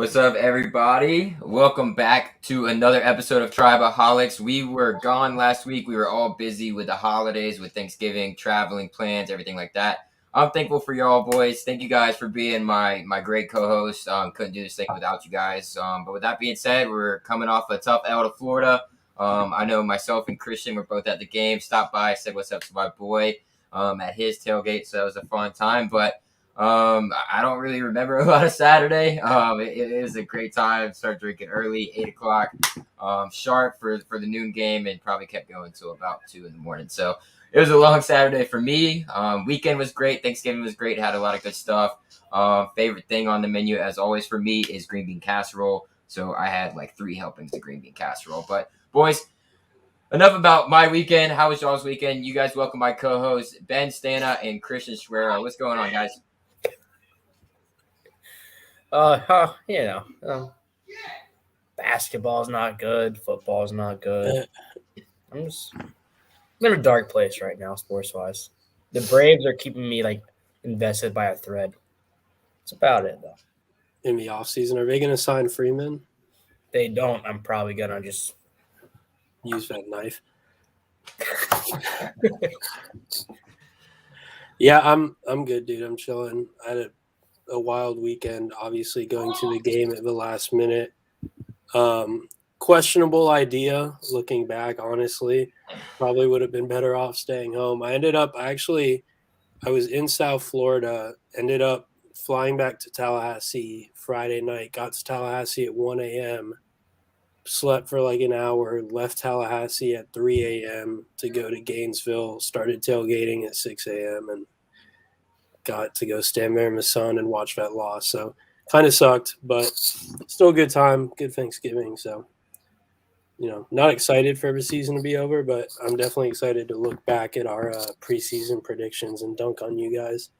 What's up, everybody? Welcome back to another episode of Tribaholics. We were gone last week. We were all busy with the holidays, with Thanksgiving, traveling plans, everything like that. I'm thankful for y'all, boys. Thank you guys for being my great co-host. Couldn't do this thing without you guys. But with that being said, we're coming off a tough L to Florida. I know myself and Christian were both at the game. Stopped by, said what's up to my boy at his tailgate. So that was a fun time. But I don't really remember a lot of Saturday. It was a great time. Started drinking early, 8 o'clock, sharp for the noon game, and probably kept going till about 2 in the morning. So it was a long Saturday for me. Weekend was great. Thanksgiving was great. Had a lot of good stuff. Favorite thing on the menu, as always, for me is green bean casserole. So I had like 3 helpings of green bean casserole. But boys, enough about my weekend. How was y'all's weekend? You guys welcome my co-hosts Ben Stana and Christian Schwero. What's going on, guys? Basketball's not good. Football's not good. I'm in a dark place right now, sports-wise. The Braves are keeping me invested by a thread. That's about it, though. In the offseason, are they going to sign Freeman? They don't. I'm probably gonna just use that knife. Yeah, I'm good, dude. I'm chilling. I had a wild weekend, obviously going to the game at the last minute. Questionable idea looking back, honestly. Probably would have been better off staying home. I was in South Florida, ended up flying back to Tallahassee Friday night, got to Tallahassee at 1 a.m., slept for like an hour, left Tallahassee at 3 a.m. to go to Gainesville, started tailgating at 6 a.m. and got to go stand there in the sun and watch that loss. So kind of sucked, but still a good time, good Thanksgiving. So, not excited for the season to be over, but I'm definitely excited to look back at our preseason predictions and dunk on you guys.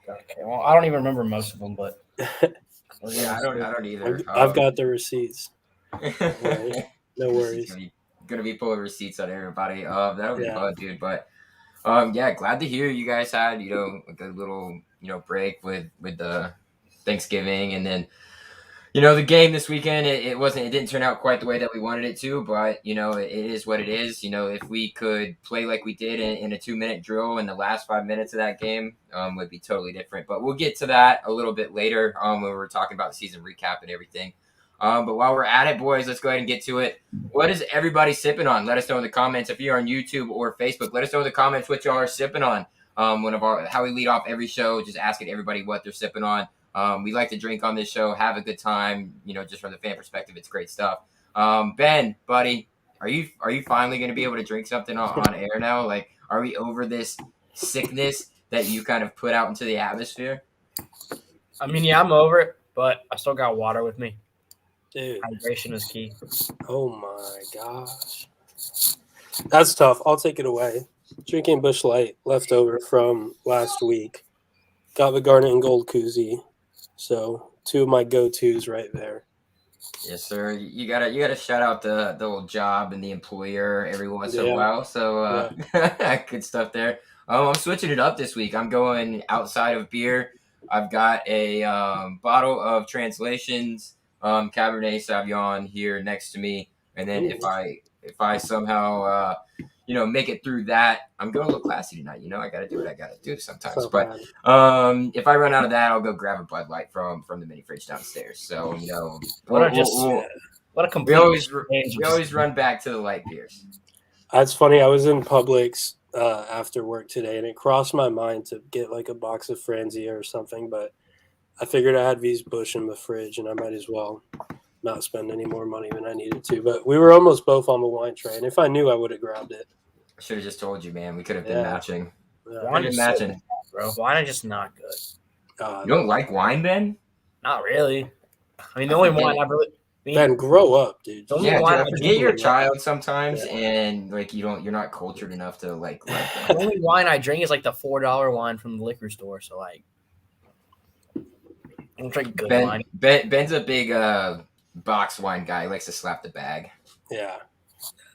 Okay, well, I don't even remember most of them, but yeah, I don't either. I've got the receipts. Right. No worries. Gonna be full of receipts on everybody. That'll be fun, dude. But glad to hear you guys had like a little break with the Thanksgiving, and then the game this weekend. It didn't turn out quite the way that we wanted it to, but it is what it is. If we could play like we did in a 2-minute drill in the last 5 minutes of that game, would be totally different. But we'll get to that a little bit later when we're talking about the season recap and everything. But while we're at it, boys, let's go ahead and get to it. What is everybody sipping on? Let us know in the comments. If you're on YouTube or Facebook, let us know in the comments what y'all are sipping on. How we lead off every show, just asking everybody what they're sipping on. We like to drink on this show, have a good time. Just from the fan perspective, it's great stuff. Ben, buddy, are you finally going to be able to drink something on air now? Like, are we over this sickness that you kind of put out into the atmosphere? I mean, yeah, I'm over it, but I still got water with me. Dude. Hydration is key. Oh my gosh. That's tough. I'll take it away. Drinking Busch Light leftover from last week. Got the Garnet and Gold koozie. So 2 of my go-tos right there. Yes, sir. You gotta shout out the old job and the employer every once in a while. So good stuff there. I'm switching it up this week. I'm going outside of beer. I've got a bottle of Translations Cabernet Sauvignon here next to me, and then if I somehow make it through that, I'm going a little classy tonight. I got to do what I got to do sometimes. So but if I run out of that, I'll go grab a Bud Light from the mini fridge downstairs. So what a complete. We always run back to the light beers. That's funny. I was in Publix after work today, and it crossed my mind to get like a box of Franzia or something, but I figured I had these Busch in the fridge, and I might as well not spend any more money than I needed to. But we were almost both on the wine train. If I knew, I would have grabbed it. I should have just told you, man. We could have been matching. Wine is matching, bro. Wine is just not good. You don't like wine, Ben? Not really. I mean, the only wine I really. Ben, grow up, dude. I forget you're a child sometimes, and you're not cultured enough to like that. The only wine I drink is like the $4 wine from the liquor store. So like, I don't drink good wine. Ben's a big box wine guy. He likes to slap the bag. Yeah,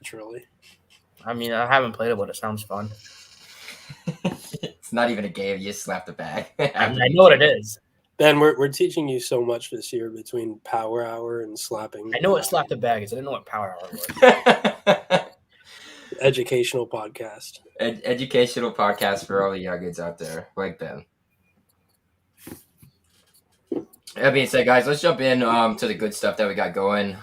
naturally. I mean, I haven't played it, but it sounds fun. It's not even a game. You just slap the bag. I know what it is. Ben, we're teaching you so much this year between Power Hour and slapping. I know what slap the bag is. I didn't know what power hour was. Educational podcast. Educational podcast for all the youngins out there, like Ben. That being said, guys, let's jump in to the good stuff that we got going.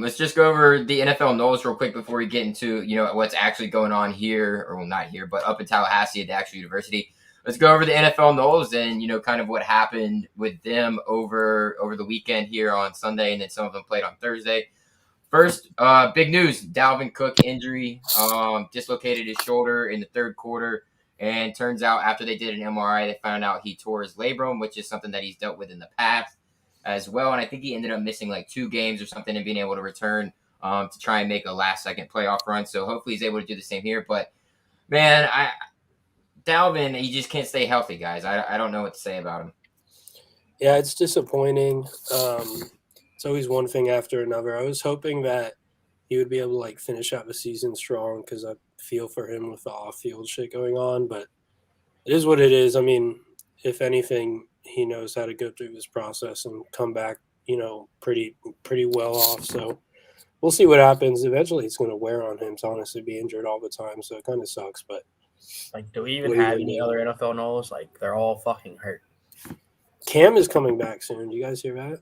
Let's just go over the NFL Knowles real quick before we get into what's actually going on here, or well, not here, but up in Tallahassee at the actual university. Let's go over the NFL Knowles and kind of what happened with them over the weekend here on Sunday, and then some of them played on Thursday. First, big news: Dalvin Cook injury, dislocated his shoulder in the third quarter. And turns out after they did an MRI, they found out he tore his labrum, which is something that he's dealt with in the past as well. And I think he ended up missing like 2 games or something and being able to return to try and make a last-second playoff run. So hopefully he's able to do the same here. But, man, Dalvin, he just can't stay healthy, guys. I don't know what to say about him. Yeah, it's disappointing. It's always one thing after another. I was hoping that he would be able to like finish out the season strong because I feel for him with the off-field shit going on, but it is what it is. I mean, if anything, he knows how to go through this process and come back, pretty well off. So we'll see what happens. Eventually, it's going to wear on him to honestly be injured all the time. So it kind of sucks. But like, do we even have any other NFL Knowles? Like, they're all fucking hurt. Cam is coming back soon. Do you guys hear that?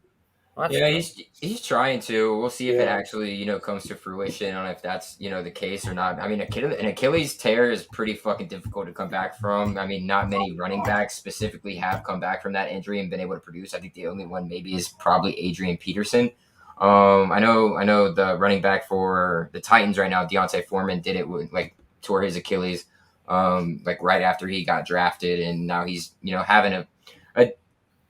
Yeah, he's trying to. We'll see if it actually, comes to fruition on if that's, the case or not. I mean, an Achilles tear is pretty fucking difficult to come back from. I mean, not many running backs specifically have come back from that injury and been able to produce. I think the only one maybe is probably Adrian Peterson. I know the running back for the Titans right now, Deontay Foreman, did it with tore his Achilles right after he got drafted, and now he's having a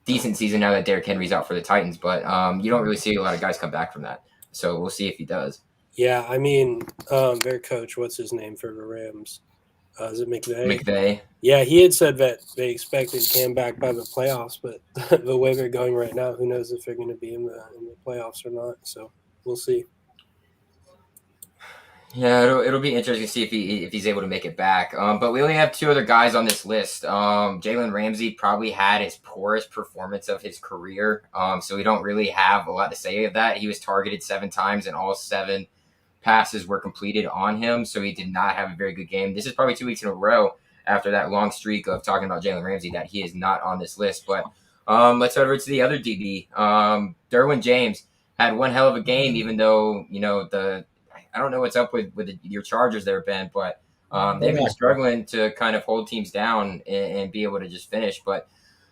decent season now that Derrick Henry's out for the Titans, but you don't really see a lot of guys come back from that. So we'll see if he does. Yeah, I mean, their coach, what's his name for the Rams? Is it McVay? McVay. Yeah, he had said that they expected Cam back by the playoffs, but the way they're going right now, who knows if they're going to be in the playoffs or not. So we'll see. Yeah, it'll be interesting to see if he's able to make it back. But we only have 2 other guys on this list. Jalen Ramsey probably had his poorest performance of his career, so we don't really have a lot to say of that. He was targeted 7 times, and all 7 passes were completed on him, so he did not have a very good game. This is probably 2 weeks in a row after that long streak of talking about Jalen Ramsey that he is not on this list. But let's head over to the other DB. Derwin James had one hell of a game, even though I don't know what's up with your Chargers there, Ben, but they've been struggling to kind of hold teams down and be able to just finish. But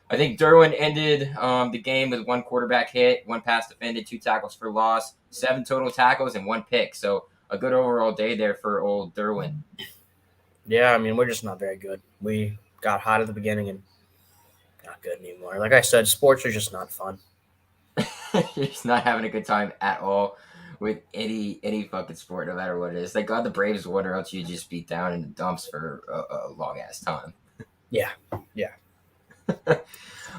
I think Derwin ended the game with 1 quarterback hit, 1 pass defended, 2 tackles for loss, 7 total tackles, and 1 pick. So a good overall day there for old Derwin. Yeah, I mean, we're just not very good. We got hot at the beginning and not good anymore. Like I said, sports are just not fun. You're just not having a good time at all with any fucking sport, no matter what it is. Thank God the Braves won, or else you just beat down in the dumps for a long ass time. Yeah.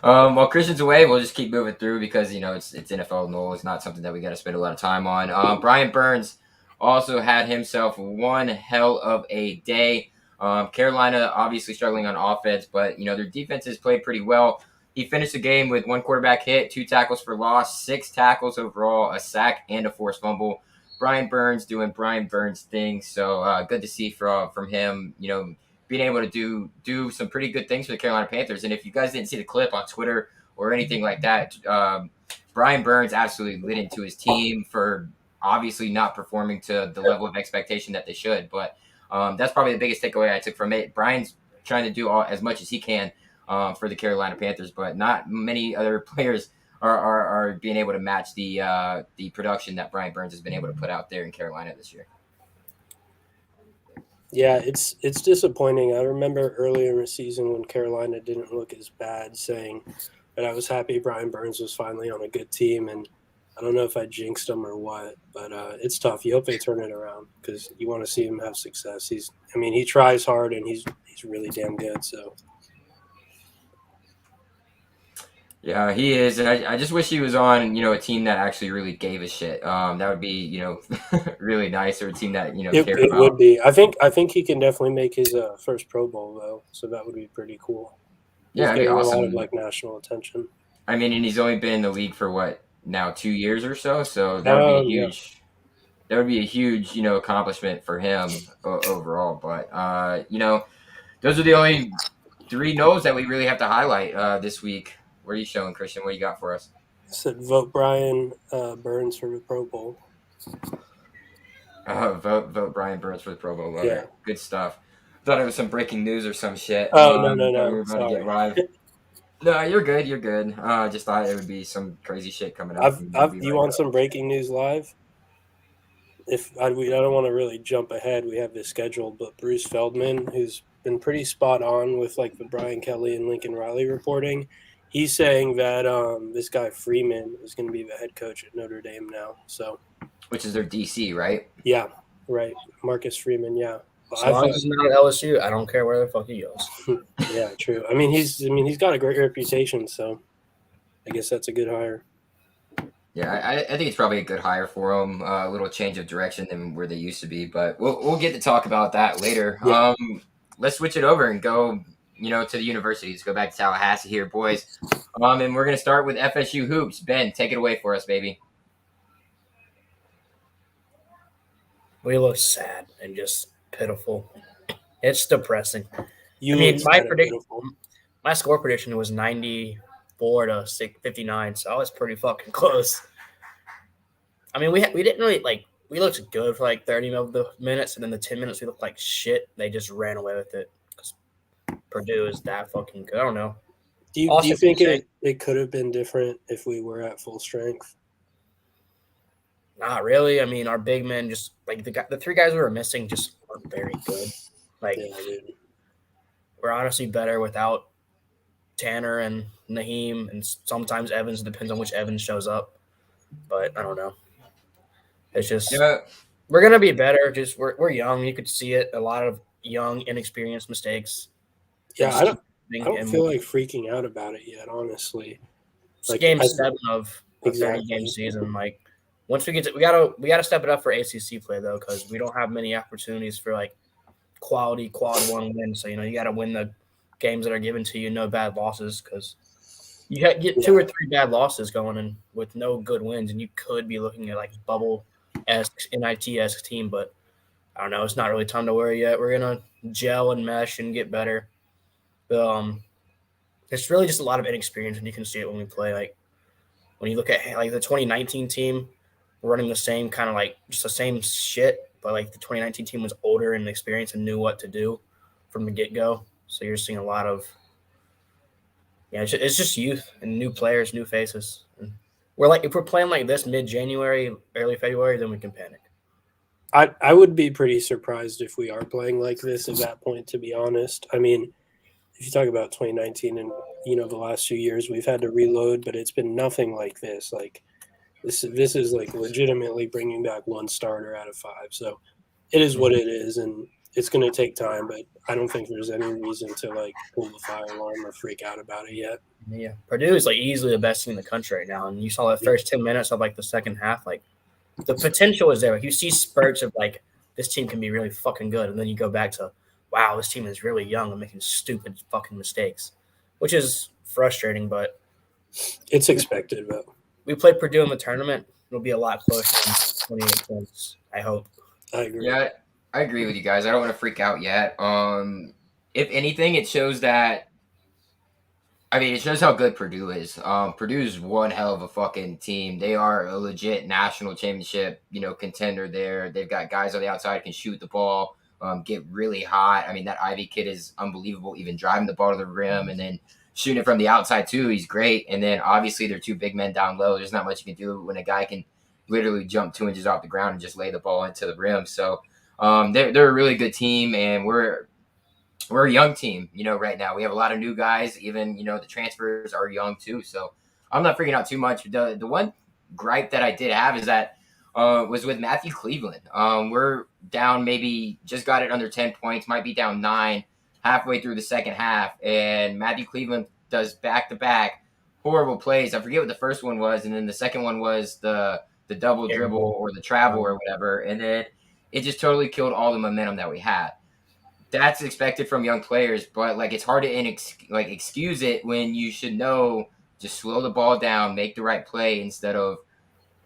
While Christian's away, we'll just keep moving through because it's NFL Knowles. It's not something that we got to spend a lot of time on. Brian Burns also had himself one hell of a day. Carolina obviously struggling on offense, but their defenses played pretty well. He finished the game with 1 quarterback hit, 2 tackles for loss, 6 tackles overall, a sack, and a forced fumble. Brian Burns doing Brian Burns things, so good to see from him, being able to do some pretty good things for the Carolina Panthers. And if you guys didn't see the clip on Twitter or anything like that, Brian Burns absolutely lit into his team for obviously not performing to the level of expectation that they should. But that's probably the biggest takeaway I took from it. Brian's trying to do as much as he can for the Carolina Panthers, but not many other players are being able to match the production that Brian Burns has been able to put out there in Carolina this year. Yeah, it's disappointing. I remember earlier in the season when Carolina didn't look as bad, saying that I was happy Brian Burns was finally on a good team, and I don't know if I jinxed him or what, but it's tough. You hope they turn it around because you want to see him have success. He tries hard and he's really damn good. So. Yeah, he is, and I just wish he was on, a team that actually really gave a shit. That would be, really nice, or a team that cared about. It would be. I think he can definitely make his first Pro Bowl though, so that would be pretty cool. Yeah, He's that'd be getting awesome. a lot of national attention. I mean, and he's only been in the league for what now 2 years or so. So that would be a Yeah. huge. That would be a huge, accomplishment for him overall. But those are the only 3 no's that we really have to highlight this week. What are you showing, Christian? What you got for us? Said vote Brian Burns for the Pro Bowl. Vote Brian Burns for the Pro Bowl. Love Yeah. it. Good stuff. Thought it was some breaking news or some shit. Oh Thought we no. were about to Sorry. get live. No, you're good. You're good. Just thought it would be some crazy shit coming up. You want some breaking news live? I don't want to really jump ahead. We have this scheduled, but Bruce Feldman, who's been pretty spot on with like the Brian Kelly and Lincoln Riley reporting, he's saying that this guy Freeman is going to be the head coach at Notre Dame now. So, which is their DC, right? Yeah, right. Marcus Freeman. Yeah. As long as he's not at LSU, I don't care where the fuck he goes. Yeah, true. I mean, he's got a great reputation, so I guess that's a good hire. Yeah, I think it's probably a good hire for them. A little change of direction than where they used to be, but we'll get to talk about that later. Yeah. Let's switch it over and go, to the universities. Go back to Tallahassee here, boys. And we're gonna start with FSU hoops. Ben, take it away for us, baby. We look sad and just pitiful. It's depressing. My score prediction was 94 to 59, so I was pretty fucking close. I mean, we didn't really we looked good for like 30 of the minutes, and then the 10 minutes we looked like shit. They just ran away with it because Purdue is that fucking good. I don't know. Do you think it could have been different if we were at full strength? Not really. I mean, our big men just the 3 guys we were missing just weren't very good. We're honestly better without Tanner and Naheem, and sometimes Evans. It depends on which Evans shows up. But I don't know. It's just we're gonna be better. Just we're young. You could see it. A lot of young, inexperienced mistakes. Yeah, I don't feel like freaking out about it yet. Honestly, game 7 of a 30-game season. Once we gotta step it up for ACC play though, because we don't have many opportunities for quality quad 1 wins. So you got to win the games that are given to you. No bad losses, because you get 2 or 3 bad losses going in with no good wins, and you could be looking at bubble-esque, NIT-esque team. But I don't know. It's not really time to worry yet. We're gonna gel and mesh and get better. It's really just a lot of inexperience, and you can see it when we play. When you look at the 2019 team, we're running the same kind of just the same shit. But the 2019 team was older and experienced and knew what to do from the get-go. So you're seeing a lot of it's just youth and new players, new faces. And if we're playing like this mid-January, early February, then we can panic. I would be pretty surprised if we are playing like this at that point, to be honest. I mean, if you talk about 2019 and the last 2 years, we've had to reload, but it's been nothing like this. This is legitimately bringing back 1 starter out of 5. So it is what it is, and it's going to take time. But I don't think there's any reason to pull the fire alarm or freak out about it yet. Yeah, Purdue is easily the best team in the country right now, and you saw the first 10 minutes of the second half. The potential is there. You see spurts of this team can be really fucking good, and then you go back to, wow, this team is really young and making stupid fucking mistakes, which is frustrating. But it's expected, though. We play Purdue in the tournament. It'll be a lot closer than 28 points, I hope. I agree. Yeah, I agree with you guys. I don't want to freak out yet. If anything, it shows that. It shows how good Purdue is. Purdue's one hell of a fucking team. They are a legit national championship, contender there. They've got guys on the outside who can shoot the ball, get really hot. That Ivy kid is unbelievable, even driving the ball to the rim and then shooting it from the outside too. He's great. And then obviously they're 2 big men down low. There's not much you can do when a guy can literally jump 2 inches off the ground and just lay the ball into the rim. So they're a really good team, and we're a young team, right now. We have a lot of new guys. Even, the transfers are young too. So I'm not freaking out too much. The one gripe that I did have is that was with Matthew Cleveland. We're down, maybe just got it under 10 points, might be down 9 halfway through the second half. And Matthew Cleveland does back-to-back horrible plays. I forget what the first one was. And then the second one was the double dribble or the travel or whatever. And then it just totally killed all the momentum that we had. That's expected from young players, but it's hard to excuse it when you should know Just slow the ball down, make the right play instead of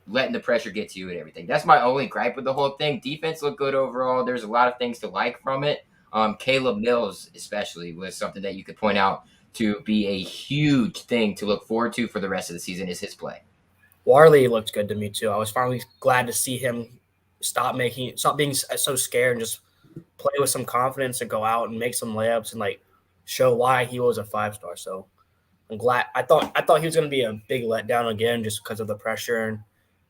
letting the pressure get to you and everything. That's my only gripe with the whole thing. Defense looked good overall. There's a lot of things to like from it. Caleb Mills, especially, was something that you could point out to be a huge thing to look forward to for the rest of the season is his play. Warley looked good to me too. I was finally glad to see him stop being so scared and just play with some confidence and go out and make some layups and like show why he was a 5-star. So I'm glad. I thought he was going to be a big letdown again just because of the pressure and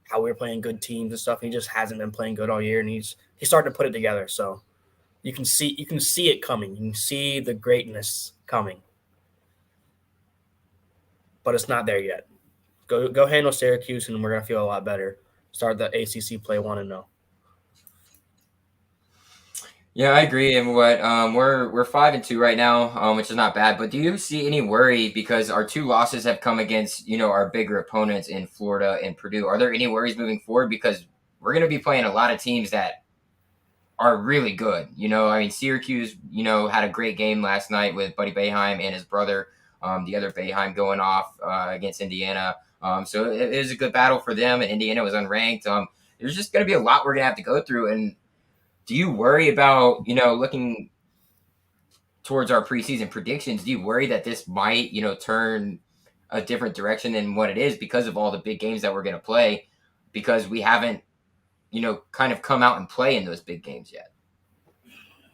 how we were playing good teams and stuff. He just hasn't been playing good all year, and he's starting to put it together. So you can see it coming. You can see the greatness coming, but it's not there yet. Go handle Syracuse, and we're gonna feel a lot better. Start the ACC play 1-0. Yeah, I agree. And what we're 5-2 right now, which is not bad. But do you see any worry because our 2 losses have come against our bigger opponents in Florida and Purdue? Are there any worries moving forward because we're going to be playing a lot of teams that are really good? I mean, Syracuse, had a great game last night with Buddy Boeheim and his brother, the other Boeheim going off against Indiana. So it is a good battle for them, and Indiana was unranked. There's just going to be a lot we're going to have to go through, and do you worry about, looking towards our preseason predictions, do you worry that this might, turn a different direction than what it is because of all the big games that we're going to play because we haven't, kind of come out and play in those big games yet?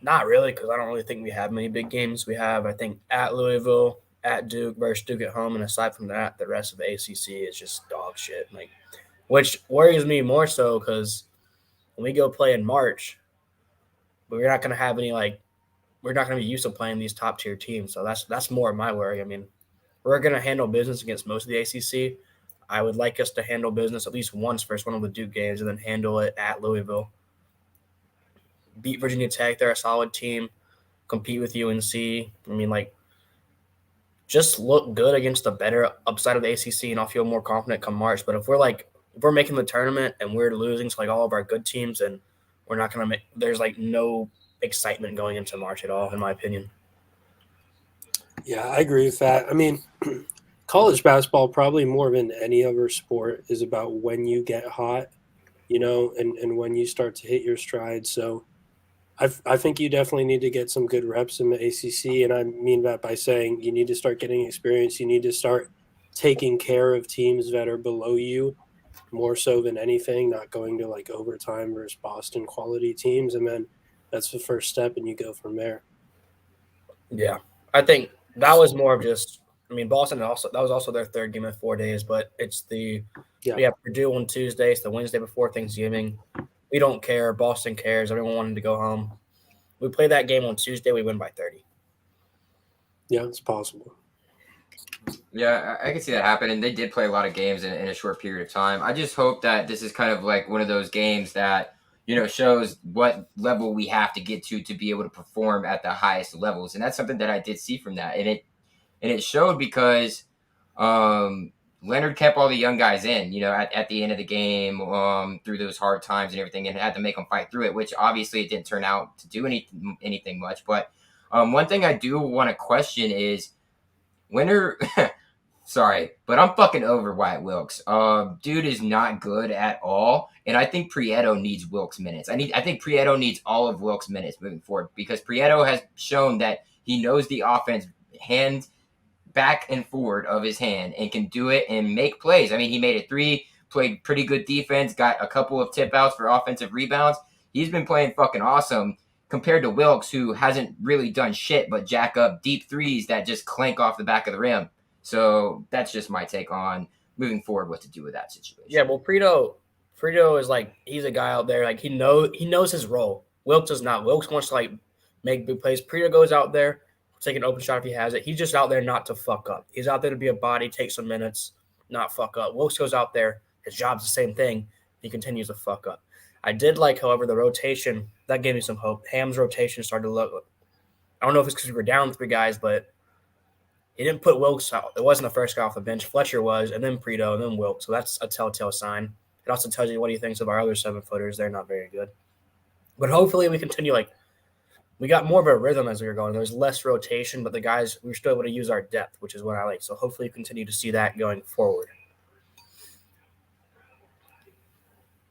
Not really, because I don't really think we have many big games. We have, I think, at Louisville, at Duke, versus Duke at home, and aside from that, the rest of the ACC is just dog shit. Which worries me more so because when we go play in March, we're not going to have any we're not going to be used to playing these top tier teams. So that's more of my worry. I mean, we're going to handle business against most of the ACC. I would like us to handle business at least once first one of the Duke games and then handle it at Louisville. Beat Virginia Tech. They're a solid team. Compete with UNC. I mean, just look good against the better upside of the ACC, and I'll feel more confident come March. But if we're making the tournament and we're losing to all of our good teams, and we're not going to make – there's no excitement going into March at all, in my opinion. Yeah, I agree with that. I mean, college basketball, probably more than any other sport, is about when you get hot, and when you start to hit your stride. So I think you definitely need to get some good reps in the ACC, and I mean that by saying you need to start getting experience. You need to start taking care of teams that are below you more so than anything, not going to overtime versus Boston quality teams. And then that's the first step, and you go from there. Yeah, I think that was more of just – I mean, Boston that was also their third game in 4 days, but it's we have Purdue on Tuesday. It's the Wednesday before Thanksgiving. We don't care. Boston cares. Everyone wanted to go home. We play that game on Tuesday. We win by 30. Yeah, it's possible. Yeah, I can see that happen, and they did play a lot of games in a short period of time. I just hope that this is kind of one of those games that shows what level we have to get to be able to perform at the highest levels, and that's something that I did see from that, and it showed because Leonard kept all the young guys in, at the end of the game through those hard times and everything, and had to make them fight through it, which obviously it didn't turn out to do anything much. But one thing I do want to question is sorry, but I'm fucking over Wyatt Wilkes. Dude is not good at all, and I think Prieto needs Wilkes minutes. I think Prieto needs all of Wilkes minutes moving forward because Prieto has shown that he knows the offense hand back and forward of his hand and can do it and make plays. I mean, he made a 3, played pretty good defense, got a couple of tip outs for offensive rebounds. He's been playing fucking awesome compared to Wilkes, who hasn't really done shit but jack up deep threes that just clank off the back of the rim. So that's just my take on moving forward what to do with that situation. Yeah, well, Prieto is he's a guy out there. He knows his role. Wilkes does not. Wilkes wants to make big plays. Prieto goes out there, take an open shot if he has it. He's just out there not to fuck up. He's out there to be a body, take some minutes, not fuck up. Wilkes goes out there. His job's the same thing. He continues to fuck up. I did however, the rotation. That gave me some hope. Ham's rotation started to look – I don't know if it's because we were down 3 guys, but he didn't put Wilkes out. It wasn't the first guy off the bench. Fletcher was, and then Prieto, and then Wilkes. So that's a telltale sign. It also tells you what he thinks of our other 7-footers. They're not very good. But hopefully we continue we got more of a rhythm as we were going. There was less rotation, but we were still able to use our depth, which is what I like. So hopefully you continue to see that going forward.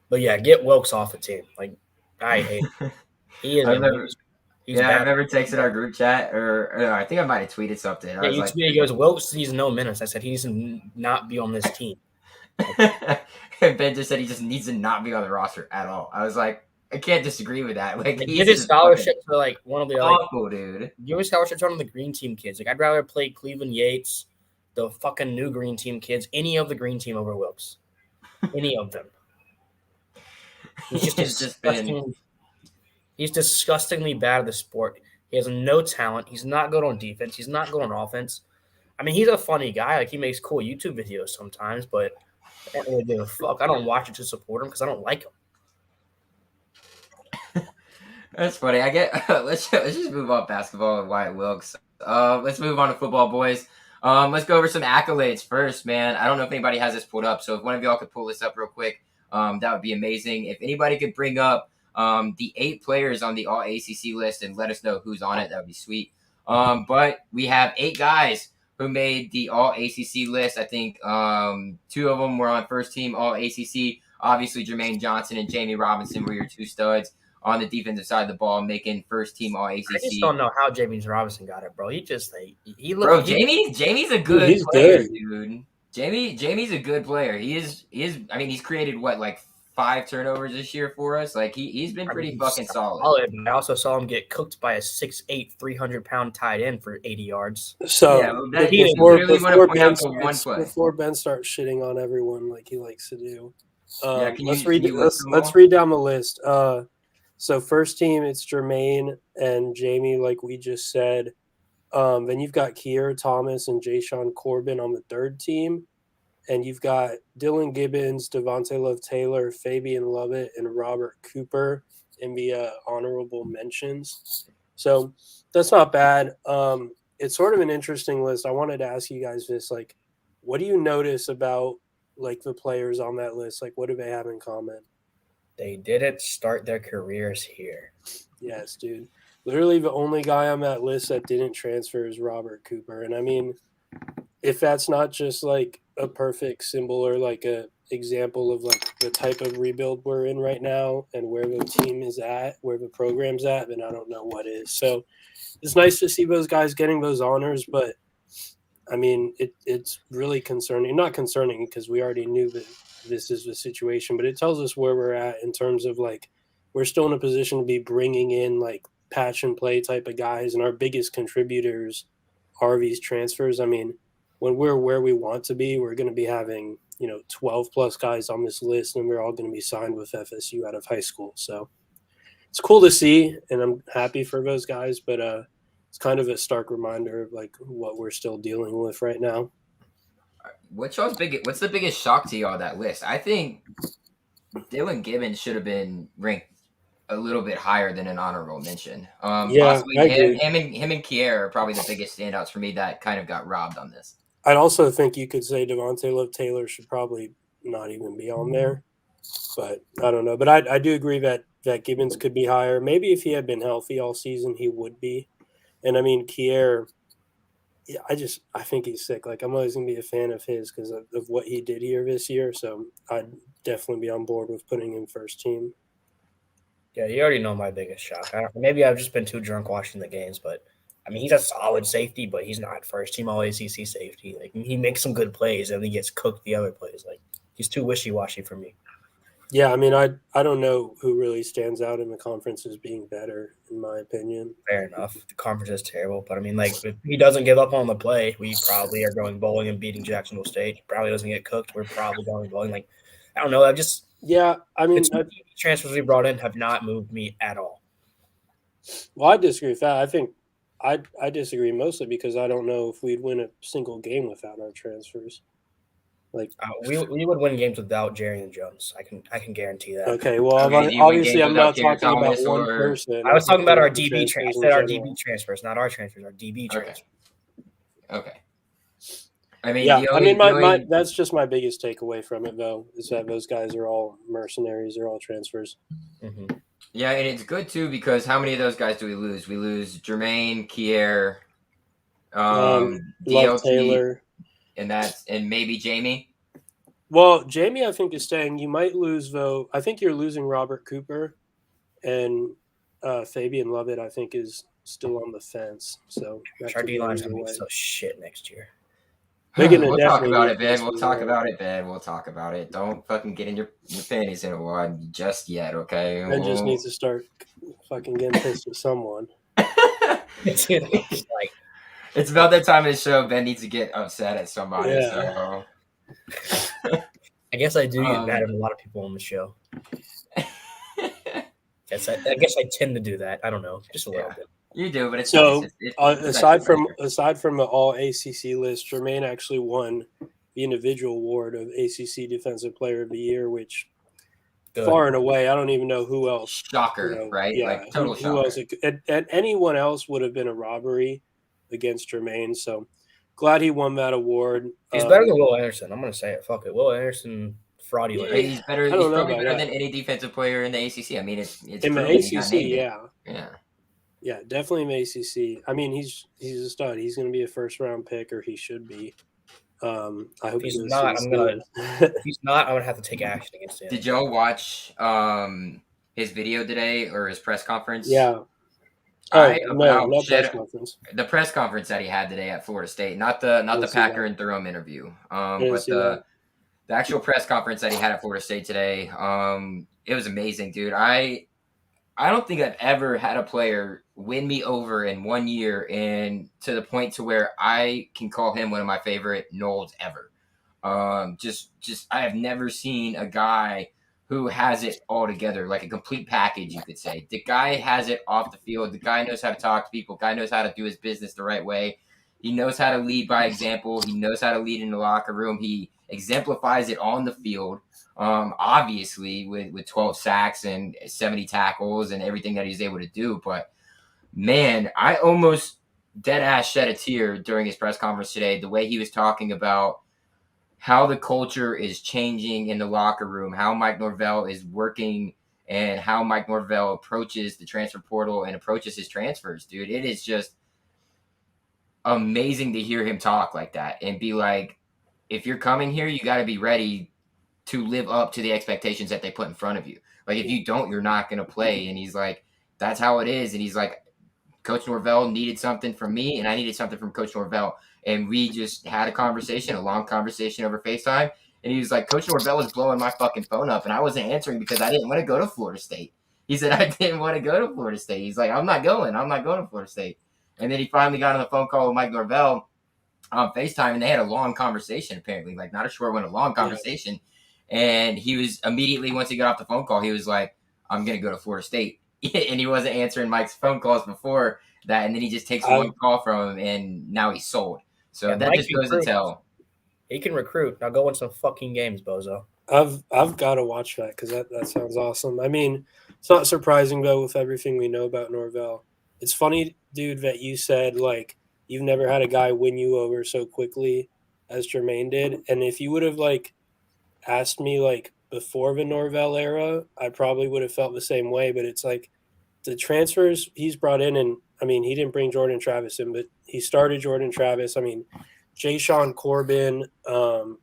But yeah, get Wilkes off the team. Like, I hate him. He is I've never, he's I've bad. never texted our group chat, or I think I might have tweeted something. I Yeah, was like, he goes, Wilkes needs no minutes. I said he needs to not be on this team. Ben just said he just needs to not be on the roster at all. I was like, I can't disagree with that. Like, give his scholarship to like one of the awful, dude. Give his scholarship to one of the green team kids. Like, I'd rather play Cleveland Yates, the fucking new green team kids, any of the green team over Wilkes. Any of them. He's just disgusting. He's disgustingly bad at the sport. He has no talent. He's not good on defense. He's not good on offense. I mean, he's a funny guy. Like, he makes cool YouTube videos sometimes, but I don't really give a fuck. I don't watch it to support him because I don't like him. That's funny. I get. Let's just move off basketball and Wyatt Wilkes. Let's move on to football, boys. Let's go over some accolades first, man. I don't know if anybody has this pulled up, so if one of y'all could pull this up real quick, that would be amazing. If anybody could bring up the 8 players on the All ACC list and let us know who's on it, that would be sweet. But we have 8 guys who made the All ACC list. I think 2 of them were on first team All ACC. Obviously, Jermaine Johnson and Jamie Robinson were your 2 studs on the defensive side of the ball, making first team All ACC. I just don't know how James Robinson got it, bro. He just he looked. Bro, Jamie's a good player, dude. Jamie's a good player. He is. I mean, he's created like 5 turnovers this year for us. Like he's been pretty fucking solid. I also saw him get cooked by a 6'8", 300-pound tight end for 80 yards. So yeah, before Ben starts shitting on everyone like he likes to do, let's read down the list. So first team, it's Jermaine and Jamie, like we just said. Then you've got Kier Thomas and Jayshon Corbin on the third team. And you've got Dylan Gibbons, Devontae Love-Taylor, Fabian Lovett, and Robert Cooper in the honorable mentions. So that's not bad. It's sort of an interesting list. I wanted to ask you guys this. Like, what do you notice about, like, the players on that list? Like, what do they have in common? They didn't start their careers here. Yes, dude. Literally the only guy on that list that didn't transfer is Robert Cooper. And I mean, if that's not just like a perfect symbol or like a example of like the type of rebuild we're in right now and where the team is at, where the program's at, then I don't know what is. So it's nice to see those guys getting those honors, but I mean, it's really concerning. Not concerning because we already knew that this is the situation, but it tells us where we're at in terms of like we're still in a position to be bringing in like patch and play type of guys, and our biggest contributors are these transfers. I mean, when we're where we want to be, we're going to be having 12 plus guys on this list, and we're all going to be signed with FSU out of high school. So it's cool to see, and I'm happy for those guys, but it's kind of a stark reminder of like what we're still dealing with right now. What's the biggest shock to you on that list? I think Dylan Gibbons should have been ranked a little bit higher than an honorable mention. Possibly him and Kier are probably the biggest standouts for me that kind of got robbed on this. I'd also think you could say Devontae Love-Taylor should probably not even be on there, but I don't know. But I do agree that Gibbons could be higher. Maybe if he had been healthy all season, he would be. And I mean, Kier, I think he's sick. Like, I'm always going to be a fan of his because of what he did here this year. So I'd definitely be on board with putting him first team. Yeah, you already know my biggest shock. Maybe I've just been too drunk watching the games, but I mean, he's a solid safety, but he's not first team All ACC safety. Like, he makes some good plays, and he gets cooked the other plays. Like, he's too wishy-washy for me. Yeah, I mean, I don't know who really stands out in the conference as being better, in my opinion. Fair enough. The conference is terrible, but I mean, like, if he doesn't give up on the play, we probably are going bowling and beating Jacksonville State. He probably doesn't get cooked. We're probably going bowling. Like, I don't know. Yeah, I mean, the transfers we brought in have not moved me at all. Well, I disagree with that. I think I disagree mostly because I don't know if we'd win a single game without our transfers. Like we would win games without Jerry and Jones. I can guarantee that. Okay, well, obviously I'm not talking about one person. I was talking about our DB transfers. I said our DB transfers, not our transfers. Our DB transfers. Okay. I mean, Yeah, the I only, mean, the my only that's just my biggest takeaway from it, though, is that those guys are all mercenaries. They're all transfers. Mm-hmm. yeah, and it's good too because how many of those guys do we lose? We lose Jermaine, Kier, Love DLT, Taylor. and maybe Jamie. Well, Jamie, I think, is staying. You might lose, though. I think you're losing Robert Cooper, and Fabian Lovett, I think, is still on the fence. So that Our could D go line's either gonna be way. so shit next year. They're gonna We'll talk definitely about need it, Ben. We'll Crispy talk there. about it, Ben. We'll talk about it. Don't fucking get in your panties in a wad just yet, okay? Ben just needs to start fucking getting pissed at someone. It's like, It's about that time of the show. Ben needs to get upset at somebody. Yeah. So I guess I do get mad Um, at a lot of people on the show. I guess I tend to do that. I don't know, just a little Yeah. bit. you do, but it's So nice. It's nice. aside from the all ACC list, Jermaine actually won the individual award of ACC Defensive Player of the Year, which Good. far and away, I don't even know who else. Shocker, right? Yeah, Like total who else? shocker. And anyone else would have been a robbery against Jermaine. So glad he won that award. He's better than Will Anderson. I'm gonna say it. Fuck it, Will Anderson, fraudulent. Yeah. He's better. I He's don't know probably about better that. than any defensive player in the ACC. I mean, it's In the proven. He got ACC, named it. yeah. Yeah. Definitely in the ACC. I mean, he's a stud. He's going to be a first round pick, or he should be. I hope If he's goes not, to I'm the gonna. Steelers. If he's not, I'm gonna have to take action against him. Did y'all watch his video today or his press conference? Yeah. No press conference. The press conference that he had today at Florida State, not the Packer and Thurman interview, but the actual press conference that he had at Florida State today. It was amazing, dude. I don't think I've ever had a player win me over in 1 year, and to the point to where I can call him one of my favorite Knowles ever. Just I have never seen a guy who has it all together, like a complete package, you could say. The guy has it off the field. The guy knows how to talk to people. The guy knows how to do his business the right way. He knows how to lead by example. He knows how to lead in the locker room. He exemplifies it on the field. Obviously with 12 sacks and 70 tackles and everything that he's able to do. But man, I almost dead ass shed a tear during his press conference today. The way he was talking about how the culture is changing in the locker room, how Mike Norvell is working, and how Mike Norvell approaches the transfer portal and approaches his transfers, dude. It is just amazing to hear him talk like that and be like, if you're coming here, you got to be ready to live up to the expectations that they put in front of you. Like, if you don't, you're not going to play. And he's like, that's how it is. And he's like, Coach Norvell needed something from me, and I needed something from Coach Norvell. And we just had a conversation, a long conversation over FaceTime. And he was like, Coach Norvell was blowing my fucking phone up, and I wasn't answering because I didn't want to go to Florida State. He said, I didn't want to go to Florida State. He's like, I'm not going to Florida State. And then he finally got on the phone call with Mike Norvell on FaceTime, and they had a long conversation, apparently. Like, not a short one, a long conversation. Yeah. And he was immediately, once he got off the phone call, he was like, I'm going to go to Florida State. And he wasn't answering Mike's phone calls before that. And then he just takes one call from him, and now he's sold. So that Mike just goes to tell. He can recruit. Now go win some fucking games, bozo. I've got to watch that because that sounds awesome. I mean, it's not surprising, though, with everything we know about Norvell. It's funny, dude, that you said, like, you've never had a guy win you over so quickly as Jermaine did. And if you would have, like, asked me, like, before the Norvell era, I probably would have felt the same way. But it's like the transfers he's brought in, and, I mean, he didn't bring Jordan Travis in, but he started Jordan Travis. I mean, Jay-Sean Corbin,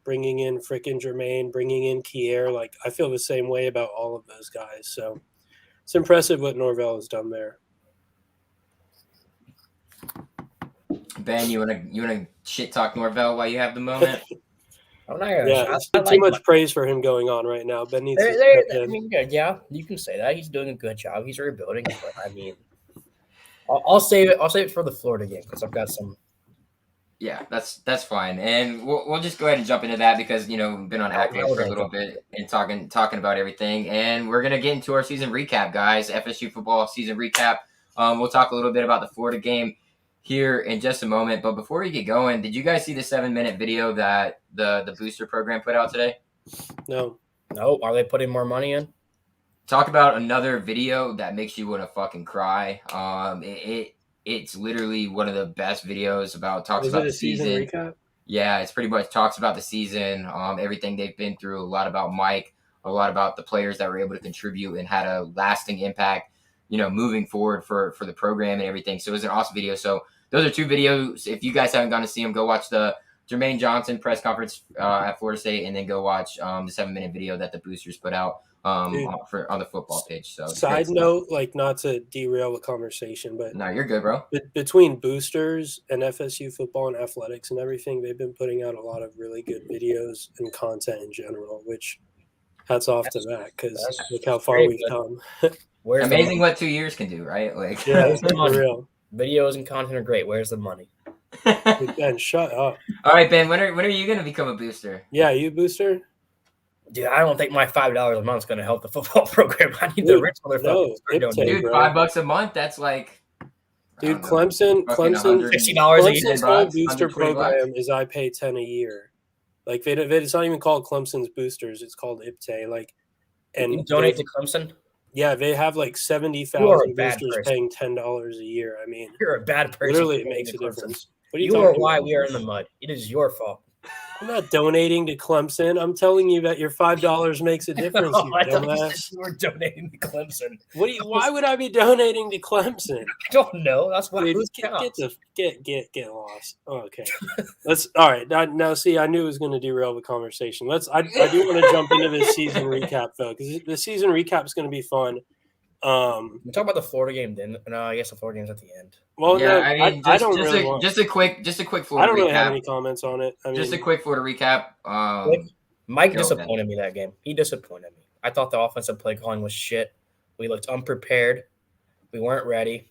bringing in frickin' Jermaine, bringing in Kier. Like, I feel the same way about all of those guys. So it's impressive what Norvell has done there. Ben, you wanna shit talk Norvell while you have the moment? It's too much praise for him going on right now. Ben needs I mean, yeah, you can say that. He's doing a good job. He's rebuilding, but I mean, I'll save it. I'll save it for the Florida game because I've got some. Yeah, that's fine, and we'll just go ahead and jump into that because we've been on Accolade for a little bit and talking about everything, and we're gonna get into our season recap, guys. FSU football season recap. We'll talk a little bit about the Florida game here in just a moment, but before we get going, did you guys see the 7-minute video that the booster program put out today? No. Are they putting more money in? Talk about another video that makes you want to fucking cry. It's literally one of the best videos about talks about the season recap. Yeah, it's pretty much talks about the season, everything they've been through, a lot about Mike, a lot about the players that were able to contribute and had a lasting impact, moving forward for the program and everything. So it was an awesome video. So those are two videos. If you guys haven't gone to see them, go watch the Jermaine Johnson press conference at Florida State, and then go watch the 7-minute video that the Boosters put out Dude, on the football page. So it's great side stuff. note, like not to derail the conversation, but No, you're good, bro. between boosters and FSU football and athletics and everything, they've been putting out a lot of really good videos and content in general, which hats off to that because look how far very we've good. come. Where's Amazing what 2 years can do, right? Like, Yeah, Where's the for money? real. Videos and content are great. Where's the money? Dude, Ben, shut up. All right, Ben. When are you gonna become a booster? Yeah, you booster? Dude, I don't think my $5 a month is going to help the football program. I need the Dude, rich motherfuckers no, to start donating. Dude, bro. $5 a month. That's like, Dude, I don't know, Clemson, fucking Clemson, $60 a year. Clemson's whole $110, booster $120. program is I pay 10 a year. Like it's not even called Clemson's boosters; it's called IPTE. Like, and You donate to Clemson? yeah, they have like You are a 70,000 bad boosters person. paying $10 a year. I mean, You're a bad person. literally, for it makes a donating to Clemson. difference. What are you You are talking why about? we are in the mud. It is your fault. I'm not donating to Clemson. I'm telling you that your $5 makes a difference. You I thought you dumbass. said you were donating to Clemson. Why would I be donating to Clemson? I don't know. That's why. Dude, Who's get lost. Oh, okay, all right. Now, see, I knew it was going to derail the conversation. I do want to jump into this season recap though, because the season recap is going to be fun. We talk about the Florida game then. No, I guess the Florida game's at the end. Well, Yeah, no, I mean, I don't really want. just a quick I Florida don't really have recap. any comments on it. I mean, Just a quick Florida recap. Mike Go, disappointed me that game. He disappointed me. I thought the offensive play calling was shit. We looked unprepared. We weren't ready.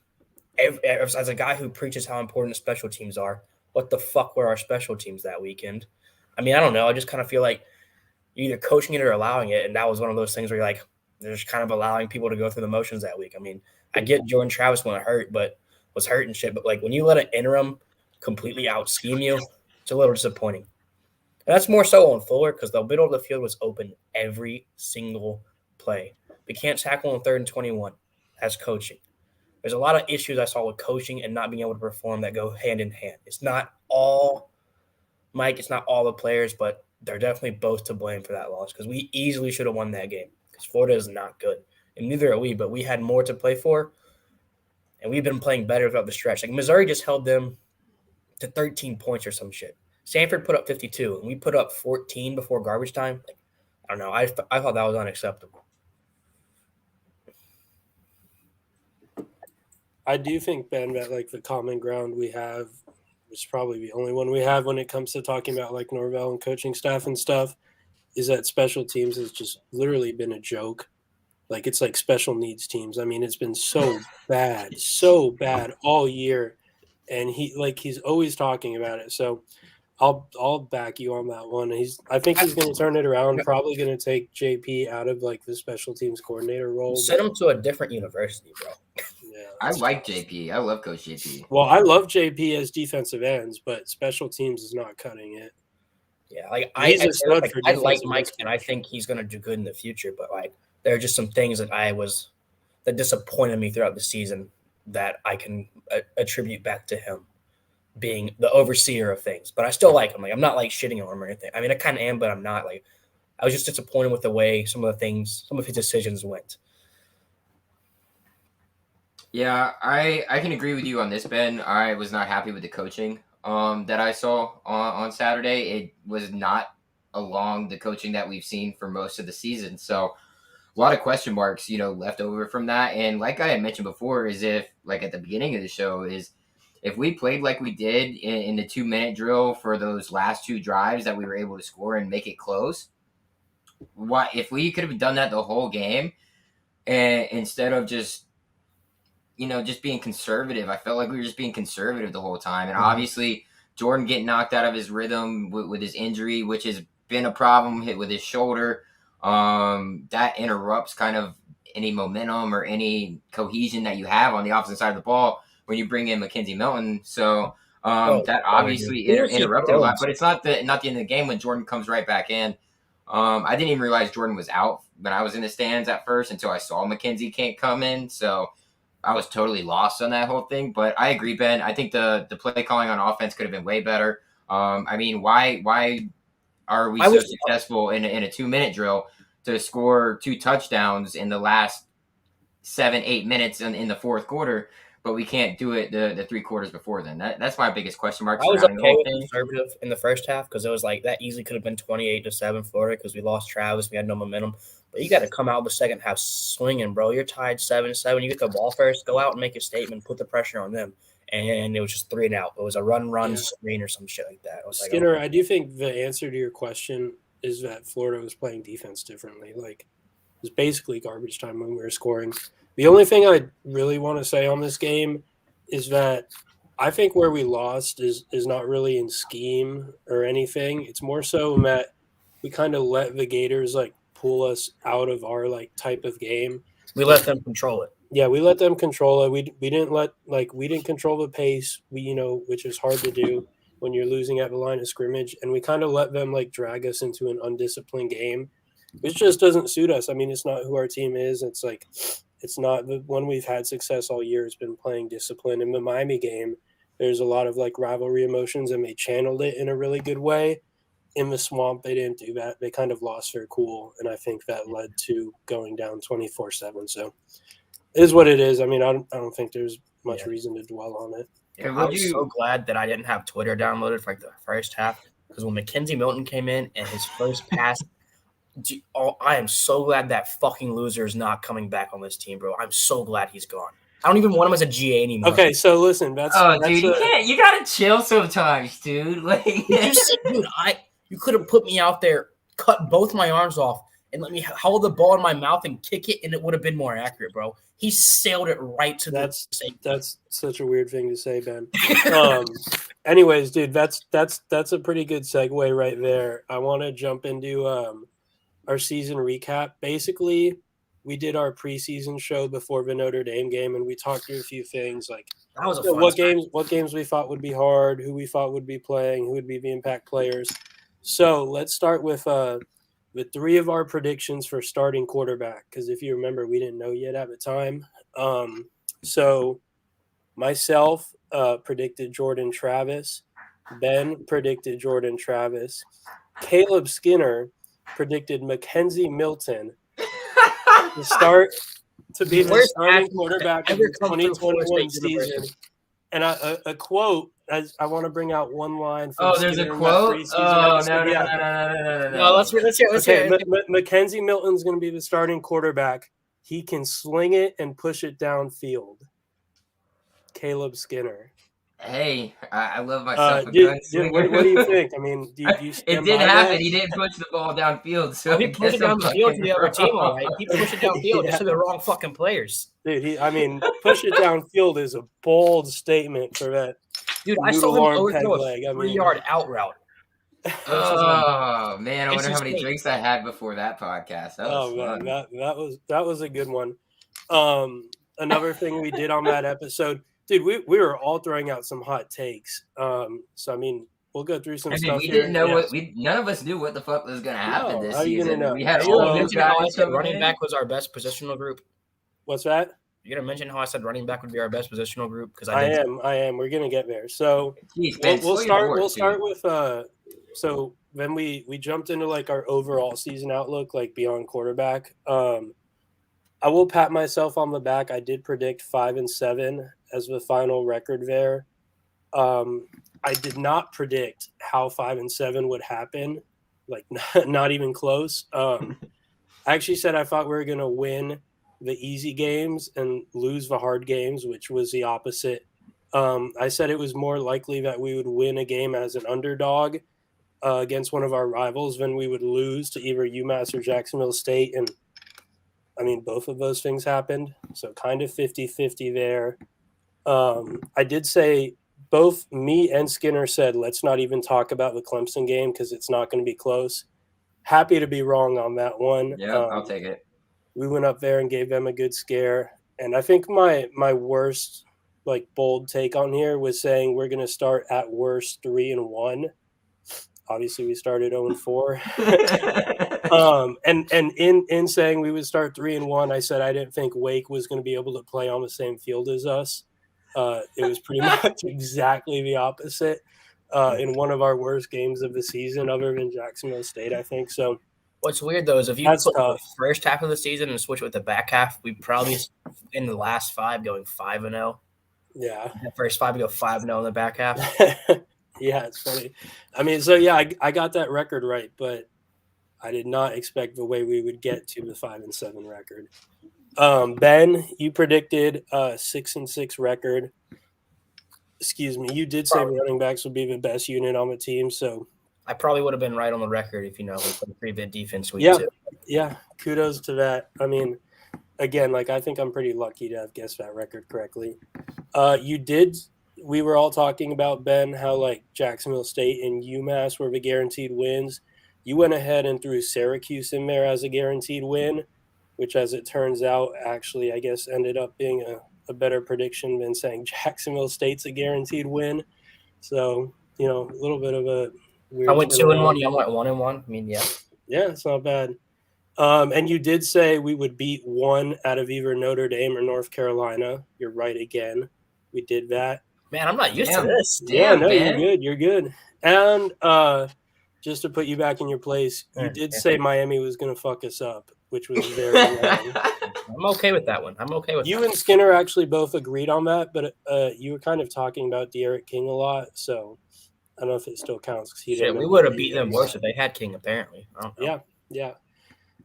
As a guy who preaches how important special teams are, what the fuck were our special teams that weekend? I mean, I don't know. I just kind of feel like you're either coaching it or allowing it, and that was one of those things where you're like, they're just kind of allowing people to go through the motions that week. I mean, I get Jordan Travis when it hurt, but was hurt and shit. But like when you let an interim completely out scheme you, it's a little disappointing. And that's more so on Fuller because the middle of the field was open every single play. We can't tackle on 3rd and 21. That's coaching. There's a lot of issues I saw with coaching and not being able to perform that go hand in hand. It's not all Mike. It's not all the players, but they're definitely both to blame for that loss because we easily should have won that game because Florida is not good. And neither are we, but we had more to play for, and we've been playing better throughout the stretch. Like Missouri just held them to 13 points or some shit. Stanford put up 52, and we put up 14 before garbage time. Like, I don't know. I thought that was unacceptable. I do think, Ben, that like the common ground we have is probably the only one we have when it comes to talking about like Norvell and coaching staff and stuff, is that special teams has just literally been a joke. Like it's like special needs teams. I mean, it's been so bad all year, and he's always talking about it. So I'll back you on that one. I think he's going to turn it around. Probably going to take JP out of like the special teams coordinator role. Send him to a different university, bro. Yeah, I like JP. I love Coach JP. Well, I love JP as defensive ends, but special teams is not cutting it. Yeah, like He's a stud for I like defensive Mike, ends. and I think he's going to do good in the future. But like, there are just some things that disappointed me throughout the season that I can attribute back to him being the overseer of things. But I still like him. Like, I'm not like shitting on him or anything. I mean, I kind of am, but I'm not. Like, I was just disappointed with the way some of his decisions went. Yeah, I can agree with you on this, Ben. I was not happy with the coaching that I saw on Saturday. It was not along the coaching that we've seen for most of the season. So a lot of question marks, left over from that. And like I had mentioned before, is if like at the beginning of the show, is if we played like we did in the 2-minute drill for those last 2 drives that we were able to score and make it close. Why if we could have done that the whole game, and instead of just being conservative. I felt like we were just being conservative the whole time. And obviously, Jordan getting knocked out of his rhythm with his injury, which has been a problem, hit with his shoulder. That interrupts kind of any momentum or any cohesion that you have on the opposite side of the ball when you bring in Mackenzie Milton. So that obviously interrupted a lot. But it's not the end of the game when Jordan comes right back in. I didn't even realize Jordan was out when I was in the stands at first until I saw Mackenzie can't come in. So I was totally lost on that whole thing, but I agree, Ben. I think the play calling on offense could have been way better. I mean, why are we I so was successful in a 2-minute drill to score 2 touchdowns in the last 7-8 minutes in the fourth quarter, but we can't do it the 3 quarters before then? That's my biggest question mark I was surrounding the okay whole with thing. conservative in the first half because it was like that easily could have been 28-7 Florida because we lost Travis. We had no momentum. But you got to come out the second half swinging, bro. You're tied 7-7. You get the ball first, go out and make a statement, put the pressure on them. And it was just 3 and out. It was a run, Yeah. screen or some shit like that. I was Skinner, like, okay. I do think the answer to your question is that Florida was playing defense differently. Like, it was basically garbage time when we were scoring. The only thing I really want to say on this game is that I think where we lost is not really in scheme or anything. It's more so in that we kind of let the Gators like pull us out of our like type of game. We let them control it. Yeah, we let them control it. We didn't control the pace. Which is hard to do when you're losing at the line of scrimmage, and we kind of let them like drag us into an undisciplined game, which just doesn't suit us. I mean, it's not who our team is. It's not the one we've had success all year. Has been playing discipline. In the Miami game, there's a lot of like rivalry emotions, and they channeled it in a really good way. In the Swamp, they didn't do that. They kind of lost their cool, and I think that led to going down 24-7. So it is what it is. I mean, I don't think there's much reason to dwell on it. Yeah, I was so glad that I didn't have Twitter downloaded for like the first half because when Mackenzie Milton came in and his first pass, I am so glad that fucking loser is not coming back on this team, bro. I'm so glad he's gone. I don't even want him as a GA anymore. Okay, so listen, dude, you gotta chill sometimes, dude. Like, did you see, dude? You could have put me out there, cut both my arms off, and let me hold the ball in my mouth and kick it, and it would have been more accurate, bro. He sailed it right to that's such a weird thing to say, Ben. Anyways, dude, that's a pretty good segue right there. I want to jump into our season recap. Basically, we did our preseason show before the Notre Dame game, and we talked through a few things like that was a what games we thought would be hard, who we thought would be playing, who would be the impact players. So let's start with the 3 of our predictions for starting quarterback, because if you remember, we didn't know yet at the time. So myself predicted Jordan Travis. Ben predicted Jordan Travis. Caleb Skinner predicted Mackenzie Milton to be the starting quarterback of the 2021 season. And a quote, as I want to bring out one line from there's Skinner a quote? No, let's hear it. Mackenzie Milton's going to be the starting quarterback. He can sling it and push it downfield. Caleb Skinner. Hey, I love myself. What do you think? I mean, do you it did happen. That? He didn't push the ball downfield. So he pushed it down the field to the other team, all right? He pushed it downfield just to the wrong fucking players. Dude, push it downfield is a bold statement for that. Dude, I saw him overthrow a 3-yard out route. Oh man, I wonder how many drinks I had before that podcast. That was fun. Man, that was a good one. Another thing we did on that episode. Dude, we were all throwing out some hot takes. So I mean, we'll go through some stuff. We didn't know none of us knew what the fuck was gonna happen this season. We had all those guys. Running back was our best positional group. What's that? You're gonna mention how I said running back would be our best positional group because I am. We're gonna get there. So we'll start with so then we jumped into like our overall season outlook, like beyond quarterback. I will pat myself on the back. I did predict 5-7 as the final record there. I did not predict how 5-7 would happen, like not even close. I actually said I thought we were going to win the easy games and lose the hard games, which was the opposite. I said it was more likely that we would win a game as an underdog against one of our rivals than we would lose to either UMass or Jacksonville State. And I mean, both of those things happened. So kind of 50-50 there. I did say both me and Skinner said, let's not even talk about the Clemson game because it's not going to be close. Happy to be wrong on that one. Yeah, I'll take it. We went up there and gave them a good scare. And I think my worst, like, bold take on here was saying we're going to start at worst 3-1. Obviously, we started 0-4. And in saying we would start 3-1, I said I didn't think Wake was going to be able to play on the same field as us. It was pretty much exactly the opposite. in one of our worst games of the season, other than Jacksonville State, I think. So What's weird though is if you That's put the tough. first half of the season and switch with the back half, we probably in the last 5 going 5-0. yeah. The first 5 we go 5-0 in the back half. Yeah, it's funny. I mean, so yeah, I got that record right, but I did not expect the way we would get to the 5-7 record. Ben, you predicted a 6-6 record. Excuse me. You did say running backs would be the best unit on the team, so I probably would have been right on the record if we put a pretty good defense week yeah, 2. yeah. Kudos to that. I mean, again, like I think I'm pretty lucky to have guessed that record correctly. You did. We were all talking about, Ben, how like Jacksonville State and UMass were the guaranteed wins. You went ahead and threw Syracuse in there as a guaranteed win, which, as it turns out, actually I guess ended up being a better prediction than saying Jacksonville State's a guaranteed win. So a little bit of a weird. I went 2-1. You went 1-1. I mean, yeah. Yeah, it's not bad. And you did say we would beat one out of either Notre Dame or North Carolina. You're right again. We did that. Man, I'm not used to this. Yeah, no, man. You're good. And just to put you back in your place, you did say Miami was going to fuck us up, which was very wrong. I'm okay with that one. I'm okay with you that. And Skinner actually both agreed on that, but you were kind of talking about De'Aaron King a lot, so I don't know if it still counts. We would have beaten them worse if they had King, apparently. I don't know. Yeah.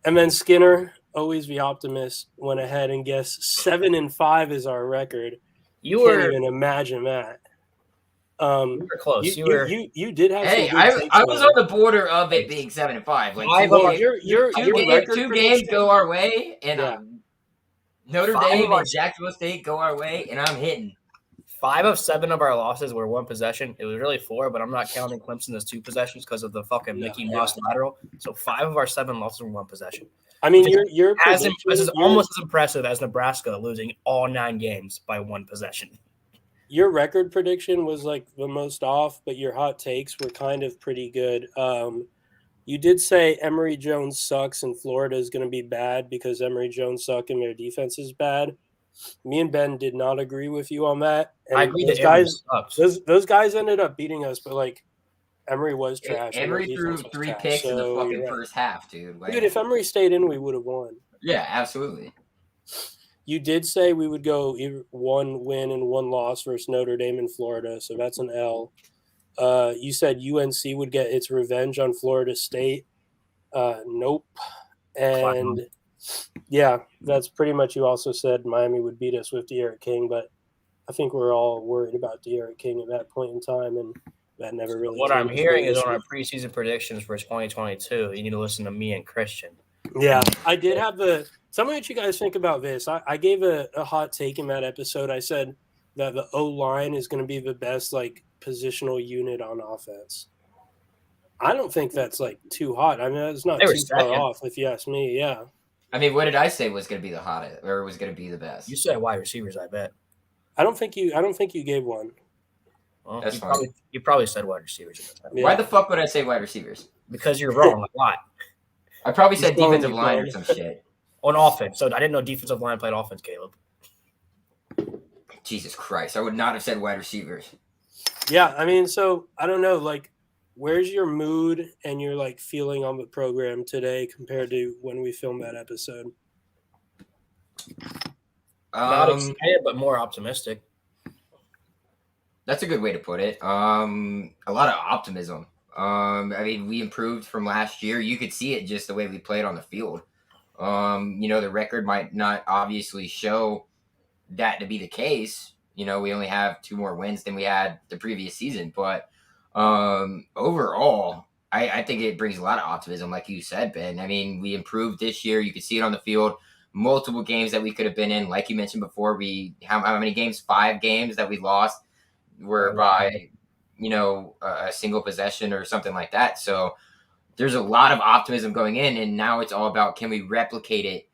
And then Skinner, always the optimist, went ahead and guessed 7-5 is our record. Can't even imagine that. You were close. You did have. Hey, I was on the border of it being 7-5. Like two games go our way, and Notre Dame and Jacksonville State go our way, and I'm hitting. 5 of 7 of our losses were 1 possession. It was really 4, but I'm not counting Clemson as 2 possessions because of the fucking Mickey Mouse lateral. So 5 of our 7 losses were 1 possession. I mean, this is almost as impressive as Nebraska losing all 9 games by 1 possession. Your record prediction was like the most off, but your hot takes were kind of pretty good. You did say Emory Jones sucks and Florida is going to be bad because Emory Jones sucks and their defense is bad. Me and Ben did not agree with you on that. And I agree that those guys ended up beating us, but like Emory was trash. Emory threw 3 picks in the fucking first half, dude. Like, dude, if Emory stayed in, we would have won. Yeah, absolutely. You did say we would go 1 win and 1 loss versus Notre Dame in Florida, so that's an L. You said UNC would get its revenge on Florida State. Nope. And yeah, that's pretty much. You also said Miami would beat us with De'Aaron King, but I think we're all worried about De'Aaron King at that point in time, and that never really. What I'm hearing is on our preseason predictions for 2022, you need to listen to me and Christian. Yeah, I did have Tell me what you guys think about this. I gave a hot take in that episode. I said that the O-line is going to be the best like positional unit on offense. I don't think that's like too hot. I mean, it's not too far off if you ask me. Yeah. I mean, what did I say was going to be the hottest or was going to be the best? You said wide receivers, I bet. I don't think you gave one. Well, you probably said wide receivers. Yeah. Why the fuck would I say wide receivers? Because you're wrong a lot. I probably said defensive line or some shit. On offense. So I didn't know defensive line played offense, Caleb. Jesus Christ. I would not have said wide receivers. Yeah, I mean, so I don't know, like, where's your mood and your like feeling on the program today compared to when we filmed that episode? Not excited, but more optimistic. That's a good way to put it. A lot of optimism. I mean, we improved from last year. You could see it just the way we played on the field. The record might not obviously show that to be the case. We only have 2 more wins than we had the previous season. But overall, I think it brings a lot of optimism, like you said, Ben. I mean, we improved this year. You could see it on the field. Multiple games that we could have been in. Like you mentioned before, how many games? 5 games that we lost were by a single possession or something like that. So there's a lot of optimism going in, and now it's all about, can we replicate it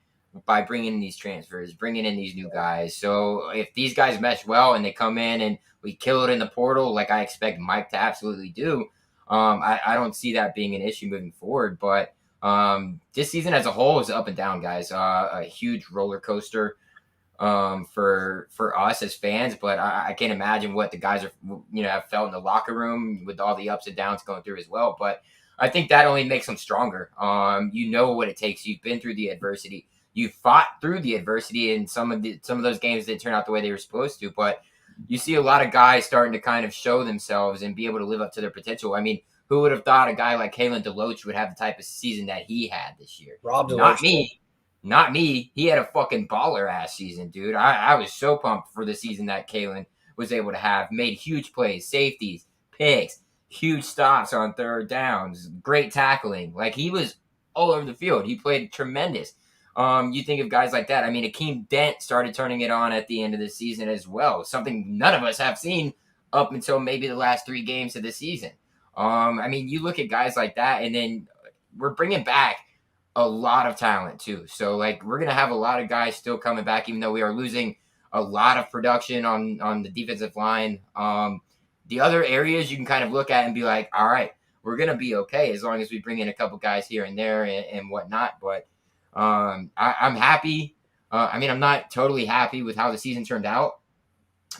by bringing in these transfers, bringing in these new guys. So if these guys mesh well and they come in and we kill it in the portal, like I expect Mike to absolutely do, I don't see that being an issue moving forward. But this season as a whole is up and down, guys. A huge roller coaster. for us as fans, but I can't imagine what the guys are have felt in the locker room with all the ups and downs going through as well. But I think that only makes them stronger. You know what it takes. You've been through the adversity. You fought through the adversity, and some of those games didn't turn out the way they were supposed to. But you see a lot of guys starting to kind of show themselves and be able to live up to their potential. I mean, who would have thought a guy like Kalen DeLoach would have the type of season that he had this year? Rob Not DeLoach. me. Not me. He had a fucking baller ass season, dude. I was so pumped for the season that Kalen was able to have. Made huge plays, safeties, picks, huge stops on third downs, great tackling. Like, he was all over the field. He played tremendous. You think of guys like that. I mean, Akeem Dent started turning it on at the end of the season as well. Something none of us have seen up until maybe the last 3 games of the season. I mean, you look at guys like that, and then we're bringing back a lot of talent too. So, like, we're gonna have a lot of guys still coming back, even though we are losing a lot of production on the defensive line. The other areas you can kind of look at and be like, all right, we're gonna be okay as long as we bring in a couple guys here and there and whatnot. But I'm happy. I mean, I'm not totally happy with how the season turned out,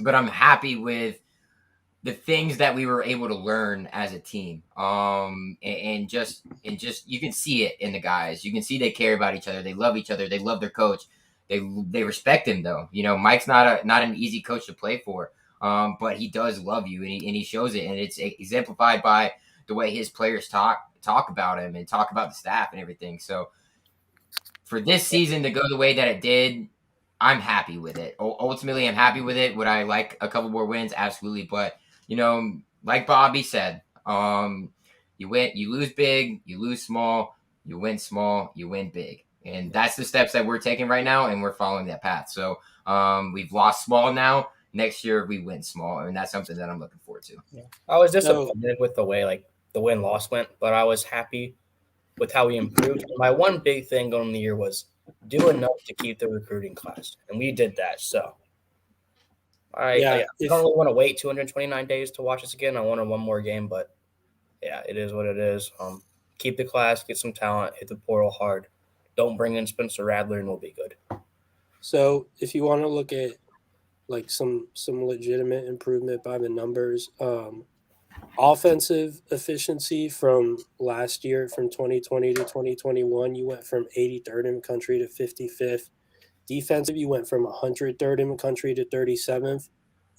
but I'm happy with the things that we were able to learn as a team. And just you can see it in the guys. You can see they care about each other. They love each other. They love their coach. They respect him though. You know, Mike's not an easy coach to play for. But he does love you, and he shows it, and it's exemplified by the way his players talk about him and talk about the staff and everything. So for this season to go the way that it did, I'm happy with it. Ultimately, I'm happy with it. Would I like a couple more wins? Absolutely. But, you know, like Bobby said, you lose big, you lose small, you win small, you win big. And that's the steps that we're taking right now, and we're following that path. So we've lost small now. Next year, we win small, and that's something that I'm looking forward to. Yeah. I was disappointed with the way, like, the win-loss went, but I was happy with how we improved. And my one big thing going in the year was do enough to keep the recruiting class, and we did that. So I don't really want to wait 229 days to watch this again. I wanted one more game, but yeah, it is what it is. Keep the class, get some talent, hit the portal hard. Don't bring in Spencer Radler, and we'll be good. So if you want to look at like some legitimate improvement by the numbers, offensive efficiency from last year, from 2020 to 2021, you went from 83rd in the country to 55th. Defensive, you went from 103rd in the country to 37th.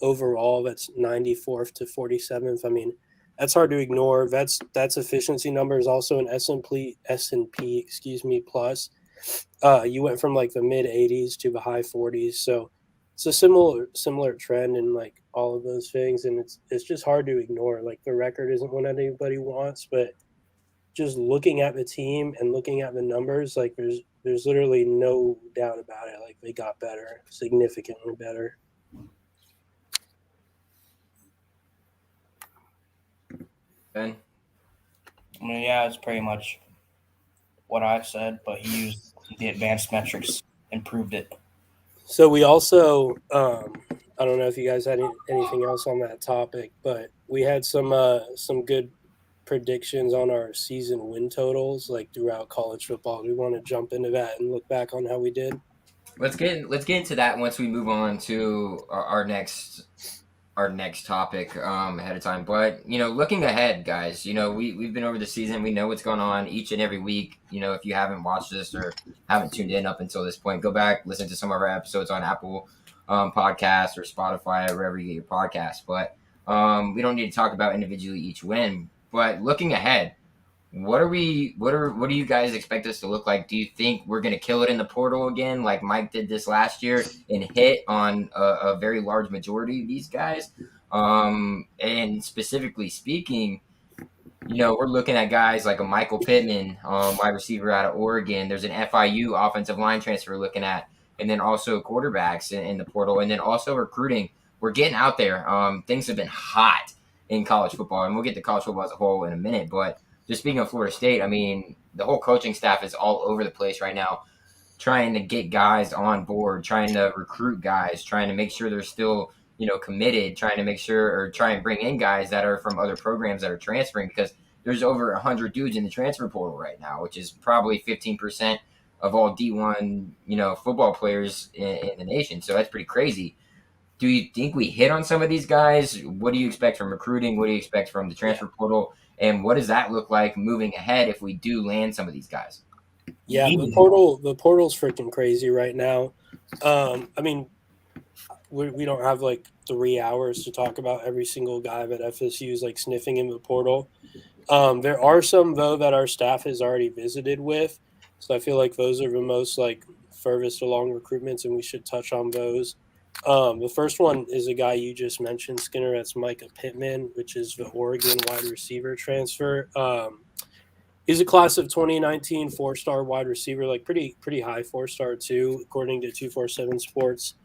Overall, that's 94th to 47th. I mean, that's hard to ignore. That's efficiency numbers. Also an S&P plus. You went from like the mid 80s to the high 40s. So it's a similar trend in like all of those things, and it's just hard to ignore. Like, the record isn't what anybody wants, but just looking at the team and looking at the numbers, like there's literally no doubt about it. Like, they got better, significantly better. Ben? I mean, yeah, it's pretty much what I said, but he used the advanced metrics, improved it. So we also, I don't know if you guys had anything else on that topic, but we had some good predictions on our season win totals, like throughout college football. Do we want to jump into that and look back on how we did? Let's get into that once we move on to our next topic ahead of time. But, you know, looking ahead, guys, you know, we've been over the season. We know what's going on each and every week. You know, if you haven't watched this or haven't tuned in up until this point, go back, listen to some of our episodes on Apple Podcasts or Spotify, or wherever you get your podcasts. But we don't need to talk about individually each win. But looking ahead, what do you guys expect us to look like? Do you think we're going to kill it in the portal again, like Mike did this last year, and hit on a very large majority of these guys? And specifically speaking, you know, we're looking at guys like a Michael Pittman, wide receiver out of Oregon. There's an FIU offensive line transfer we're looking at, and then also quarterbacks in the portal, and then also recruiting. We're getting out there. Things have been hot in college football, and we'll get to college football as a whole in a minute, but just speaking of Florida State, I mean, the whole coaching staff is all over the place right now, trying to get guys on board, trying to recruit guys, trying to make sure they're still, you know, committed, trying to make sure, or try and bring in guys that are from other programs that are transferring, because there's over 100 dudes in the transfer portal right now, which is probably 15% of all D1, football players in the nation. So that's pretty crazy. Do you think we hit on some of these guys? What do you expect from recruiting? What do you expect from the transfer portal? And what does that look like moving ahead if we do land some of these guys? Yeah, the portal's freaking crazy right now. I mean, we don't have like 3 hours to talk about every single guy that FSU is like sniffing in the portal. There are some though that our staff has already visited with, so I feel like those are the most like furthest along recruitments, and we should touch on those. The first one is a guy you just mentioned, Skinner. That's Micah Pittman, which is the Oregon wide receiver transfer. He's a class of 2019 4-star wide receiver, like pretty high 4-star too, according to 247 Sports.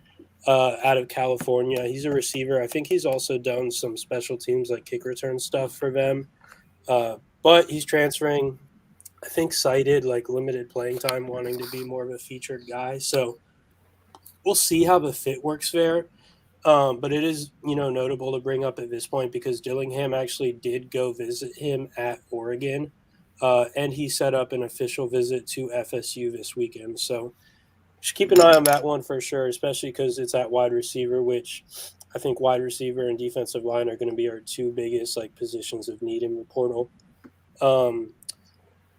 Out of California, he's a receiver. I think he's also done some special teams like kick return stuff for them. But he's transferring, I think, cited like limited playing time, wanting to be more of a featured guy. So we'll see how the fit works there. But it is, notable to bring up at this point because Dillingham actually did go visit him at Oregon, and he set up an official visit to FSU this weekend. So just keep an eye on that one for sure, especially because it's at wide receiver, which I think wide receiver and defensive line are going to be our two biggest like positions of need in the portal.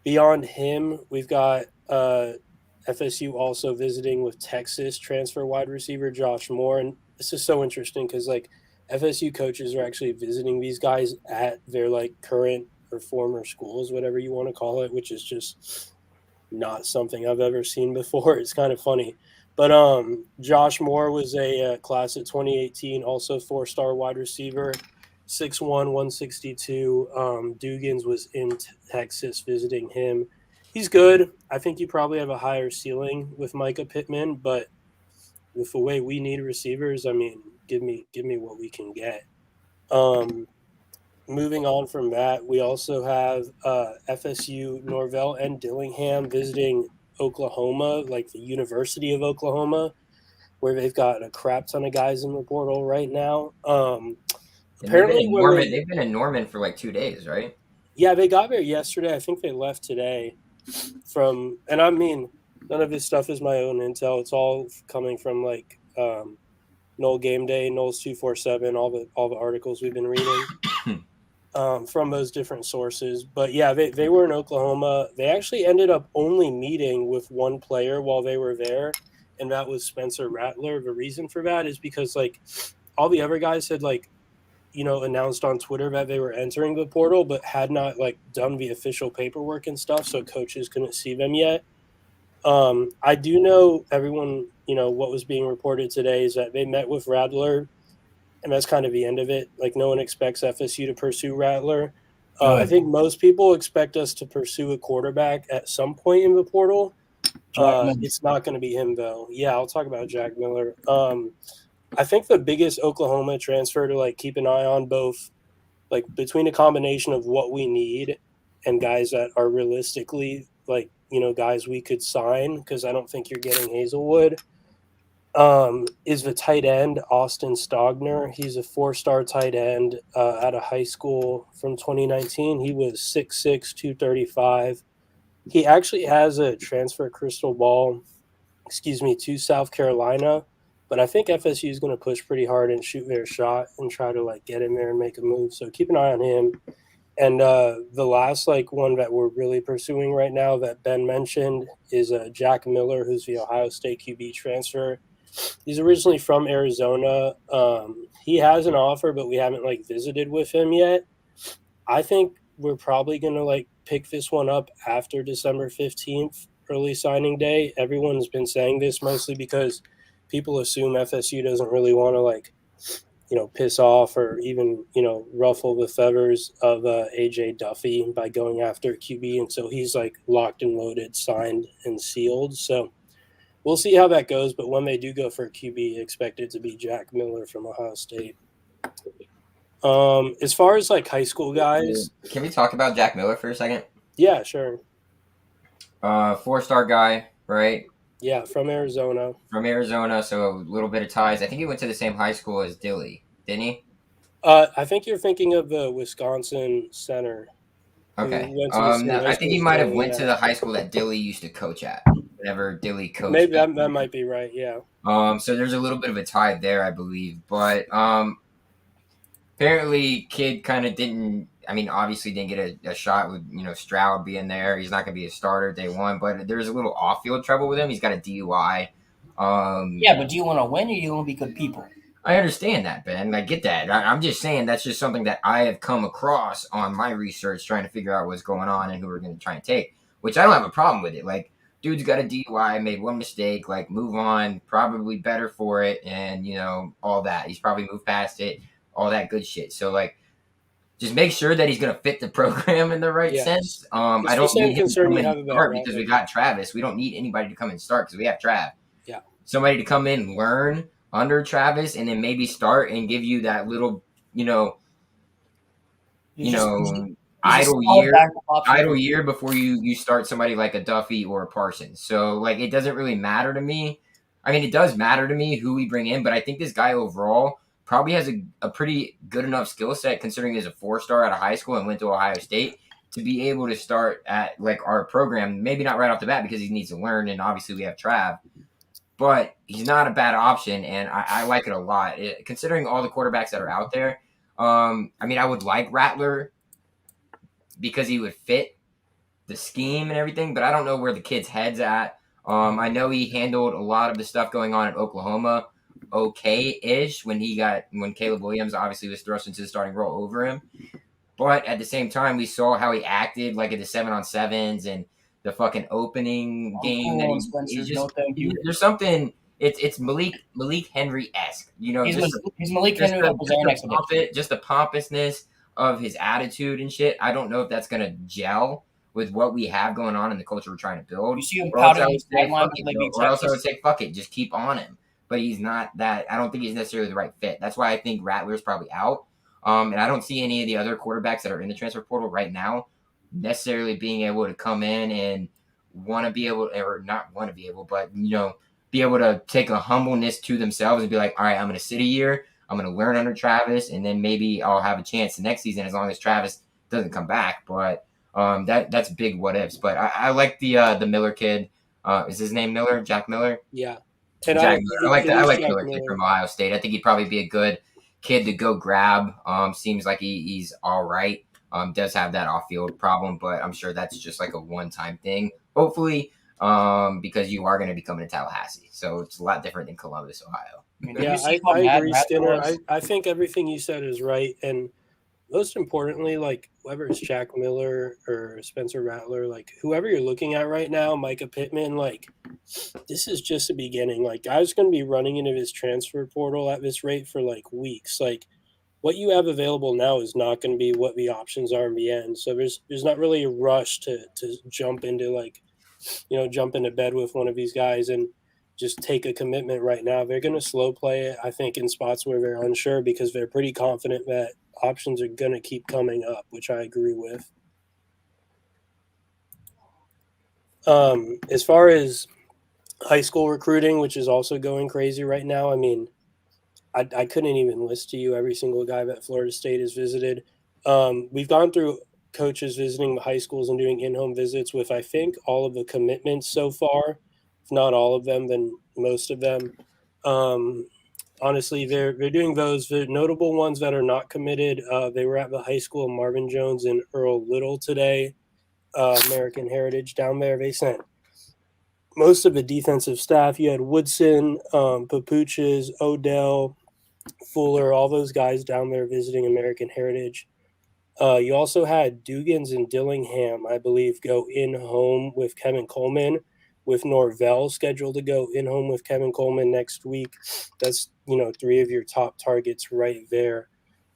Beyond him, we've got FSU also visiting with Texas transfer wide receiver Josh Moore, and this is so interesting because like FSU coaches are actually visiting these guys at their like current or former schools, whatever you want to call it, which is just not something I've ever seen before. It's kind of funny. But Josh Moore was a class of 2018, also 4-star wide receiver, 6'1", 162. Dugans was in Texas visiting him. He's good. I think you probably have a higher ceiling with Micah Pittman, but with the way we need receivers, I mean, give me what we can get. Moving on from that, we also have FSU, Norvell, and Dillingham visiting Oklahoma, like the University of Oklahoma, where they've got a crap ton of guys in the portal right now. Apparently, they've been in Norman for like 2 days, right? Yeah, they got there yesterday. I think they left today. And I mean, none of this stuff is my own intel. It's all coming from like Noel Game Day, Noel's 247, all the articles we've been reading. From those different sources. But yeah, they were in Oklahoma. They actually ended up only meeting with one player while they were there, and that was Spencer Rattler. The reason for that is because like all the other guys had like, announced on Twitter that they were entering the portal, but had not like done the official paperwork and stuff, so coaches couldn't see them yet. I do know everyone, what was being reported today is that they met with Rattler, and that's kind of the end of it. Like, no one expects FSU to pursue Rattler. I think most people expect us to pursue a quarterback at some point in the portal. It's not going to be him, though. Yeah, I'll talk about Jack Miller. I think the biggest Oklahoma transfer to, like, keep an eye on, both, like, between a combination of what we need and guys that are realistically, like, guys we could sign, because I don't think you're getting Hazelwood, is the tight end Austin Stogner. He's a 4-star tight end out of high school from 2019. He was 6'6", 235. He actually has a transfer crystal ball, to South Carolina, but I think FSU is going to push pretty hard and shoot their shot and try to like get in there and make a move. So keep an eye on him. And the last like one that we're really pursuing right now that Ben mentioned is Jack Miller, who's the Ohio State QB transfer. He's originally from Arizona. He has an offer, but we haven't like visited with him yet. I think we're probably going to like pick this one up after December 15th, early signing day. Everyone's been saying this mostly because people assume FSU doesn't really want to like, piss off or even, ruffle the feathers of AJ Duffy by going after QB. And so he's like locked and loaded, signed and sealed. So we'll see how that goes, but when they do go for a QB, expect it to be Jack Miller from Ohio State. As far as like high school guys, can we talk about Jack Miller for a second? Yeah, sure. 4-star guy, right? Yeah, from Arizona. So a little bit of ties. I think he went to the same high school as Dilly, didn't he? I think you're thinking of the Wisconsin center. Okay. I think he might have went to the high school that Dilly used to coach at. whenever Dilly coached. Maybe that might be right. Yeah. So there's a little bit of a tie there, I believe. But apparently, kid kind of didn't. I mean, obviously didn't get a shot with Stroud being there. He's not going to be a starter day one. But there's a little off-field trouble with him. He's got a DUI. Yeah, but do you want to win or do you want to be good people? I understand that, Ben. I get that. I'm just saying that's just something that I have come across on my research trying to figure out what's going on and who we're going to try and take, which I don't have a problem with it. Like, dude's got a DUI, made one mistake, like, move on, probably better for it, and, all that. He's probably moved past it, all that good shit. So, like, just make sure that he's going to fit the program in the right sense. I don't need him to come in and start because we got Travis. We don't need anybody to come and start because we have Trav. Yeah. Somebody to come in and learn under Travis and then maybe start and give you that little, idle year before you start somebody like a Duffy or a Parsons. So, like, it doesn't really matter to me. I mean, it does matter to me who we bring in, but I think this guy overall probably has a pretty good enough skill set considering he's a 4-star out of high school and went to Ohio State to be able to start at, like, our program. Maybe not right off the bat because he needs to learn, and obviously we have Trav. But he's not a bad option, and I like it a lot. Considering all the quarterbacks that are out there, I mean, I would like Rattler because he would fit the scheme and everything, but I don't know where the kid's head's at. I know he handled a lot of the stuff going on at Oklahoma okay-ish when Caleb Williams obviously was thrust into the starting role over him. But at the same time, we saw how he acted, like at the 7-on-7s and the fucking opening game. There's something. It's Malik Henry-esque. He's Malik Henry. Just the pompousness of his attitude and shit. I don't know if that's gonna gel with what we have going on in the culture we're trying to build. You see him pouting his tagline, or else I would say fuck it, just keep on him. But he's not that. I don't think he's necessarily the right fit. That's why I think Rattler's probably out. And I don't see any of the other quarterbacks that are in the transfer portal right now necessarily being able to come in and want to be able, or not want to be able, but, be able to take a humbleness to themselves and be like, all right, I'm going to sit a year. I'm going to learn under Travis, and then maybe I'll have a chance the next season as long as Travis doesn't come back. But that's big what ifs. But I like the Miller kid. Is his name Miller? Jack Miller? Yeah. And I like Miller kid from Ohio State. I think he'd probably be a good kid to go grab. Seems like he's all right. Does have that off-field problem, but I'm sure that's just like a one-time thing. Hopefully, because you are going to be coming to Tallahassee, so it's a lot different than Columbus, Ohio. Yeah, I agree, Stinner. I think everything you said is right, and most importantly, like whether it's Jack Miller or Spencer Rattler, like whoever you're looking at right now, Micah Pittman, like this is just the beginning. Like guys going to be running into this transfer portal at this rate for like weeks. Like what you have available now is not going to be what the options are in the end. So there's not really a rush to jump into jump into bed with one of these guys and just take a commitment right now. They're going to slow play it, I think, in spots where they're unsure because they're pretty confident that options are going to keep coming up, which I agree with. As far as high school recruiting, which is also going crazy right now, I mean, I couldn't even list to you every single guy that Florida State has visited. We've gone through coaches visiting the high schools and doing in-home visits with, I think, all of the commitments so far. If not all of them, then most of them. Honestly, they're doing those. The notable ones that are not committed, they were at the high school of Marvin Jones and Earl Little today, American Heritage down there. They sent most of the defensive staff. You had Woodson, Papuches, Odell, Fuller, all those guys down there visiting American Heritage. You also had Dugans and Dillingham, I believe, go in-home with Kevin Coleman, with Norvell scheduled to go in-home with Kevin Coleman next week. That's, 3 of your top targets right there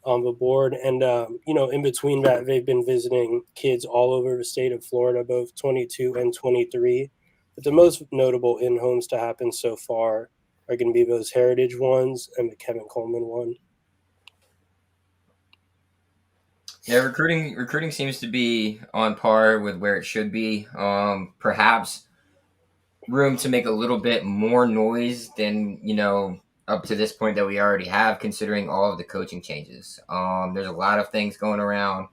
on the board. And, in between that, they've been visiting kids all over the state of Florida, both 22 and 23. But the most notable in-homes to happen so far are going to be those Heritage ones and the Kevin Coleman one. Yeah, recruiting seems to be on par with where it should be. Perhaps room to make a little bit more noise than, up to this point that we already have, considering all of the coaching changes. There's a lot of things going around,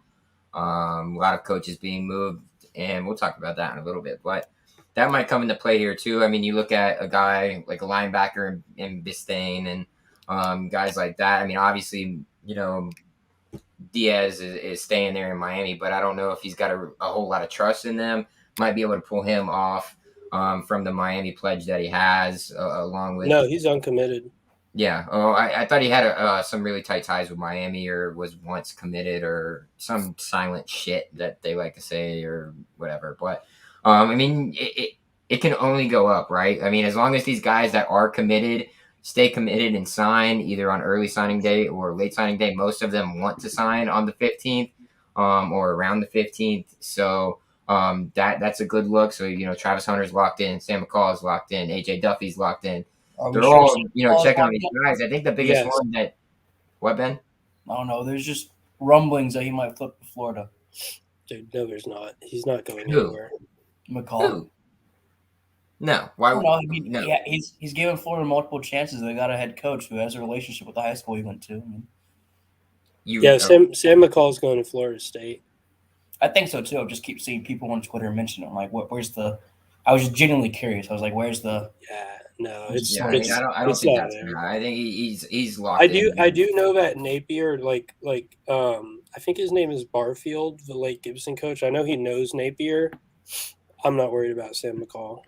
a lot of coaches being moved, and we'll talk about that in a little bit. But that might come into play here too. I mean, you look at a guy like a linebacker in Bistain and guys like that. I mean, obviously, Diaz is staying there in Miami, but I don't know if he's got a whole lot of trust in them. Might be able to pull him off from the Miami pledge that he has, along with. No, he's uncommitted. Yeah. Oh, I thought he had some really tight ties with Miami, or was once committed, or some silent shit that they like to say, or whatever. But I mean, it can only go up, right? I mean, as long as these guys that are committed stay committed and sign either on early signing day or late signing day. Most of them want to sign on the 15th or around the 15th. So that's a good look. So, Travis Hunter's locked in, Sam McCall is locked in, AJ Duffy's locked in. They're all, checking on these guys. I think the biggest one that – what, Ben? I don't know. There's just rumblings that he might flip to Florida. Dude, no, there's not. He's not going anywhere. McCall. Who? No. Why? No. Yeah, he's given Florida multiple chances. They got a head coach who has a relationship with the high school he went to. Sam McCall's going to Florida State. I think so too. I just keep seeing people on Twitter mention it. I'm like, where's the? I was just genuinely curious. I was like, where's the? Yeah, no, I don't think that's him. I think he's locked. I do know that Napier, I think his name is Barfield, the Lake Gibson coach. I know he knows Napier. I'm not worried about Sam McCall.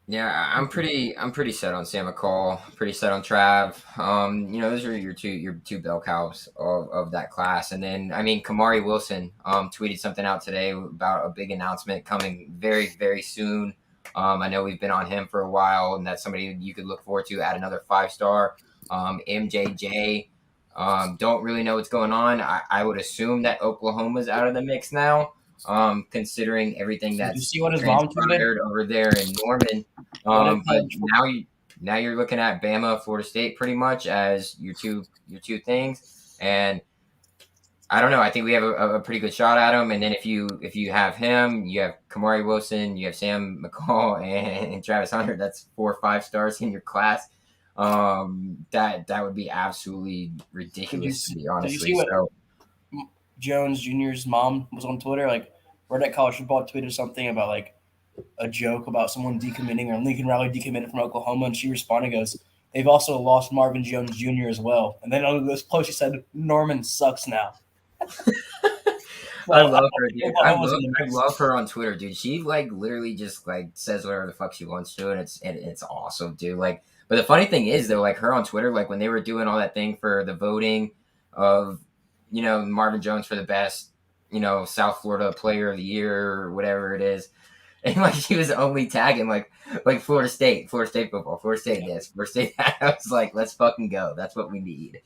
Yeah, I'm pretty set on Sam McCall. Pretty set on Trav. Those are your two bell cows of that class. And then Kamari Wilson tweeted something out today about a big announcement coming very, very soon. I know we've been on him for a while, and that's somebody you could look forward to at another 5-star. MJJ. Don't really know what's going on. I would assume that Oklahoma's out of the mix now. Considering everything that's you see what his mom transpired over there in Norman. But now you're looking at Bama, Florida State pretty much as your two things. And I don't know. I think we have a pretty good shot at him. And then if you have him, you have Kamari Wilson, you have Sam McCall and Travis Hunter. That's 4 or 5 stars in your class. That would be absolutely ridiculous to be honestly. Did you see what Jones Jr.'s mom was on Twitter? Like, Redneck College Football tweeted something about like a joke about someone decommitting, or Lincoln Riley decommitted from Oklahoma, and she responded, goes, "They've also lost Marvin Jones Jr. as well." And then on this post, she said, "Norman sucks now." I love her, dude. I love her on Twitter, dude. She literally just says whatever the fuck she wants to, and it's awesome, dude. But the funny thing is though, her on Twitter, when they were doing all that thing for the voting of Marvin Jones for the best South Florida Player of the Year or whatever it is, and she was only tagging Florida State football, Florida State this, Florida State that. I was like, let's fucking go. That's what we need.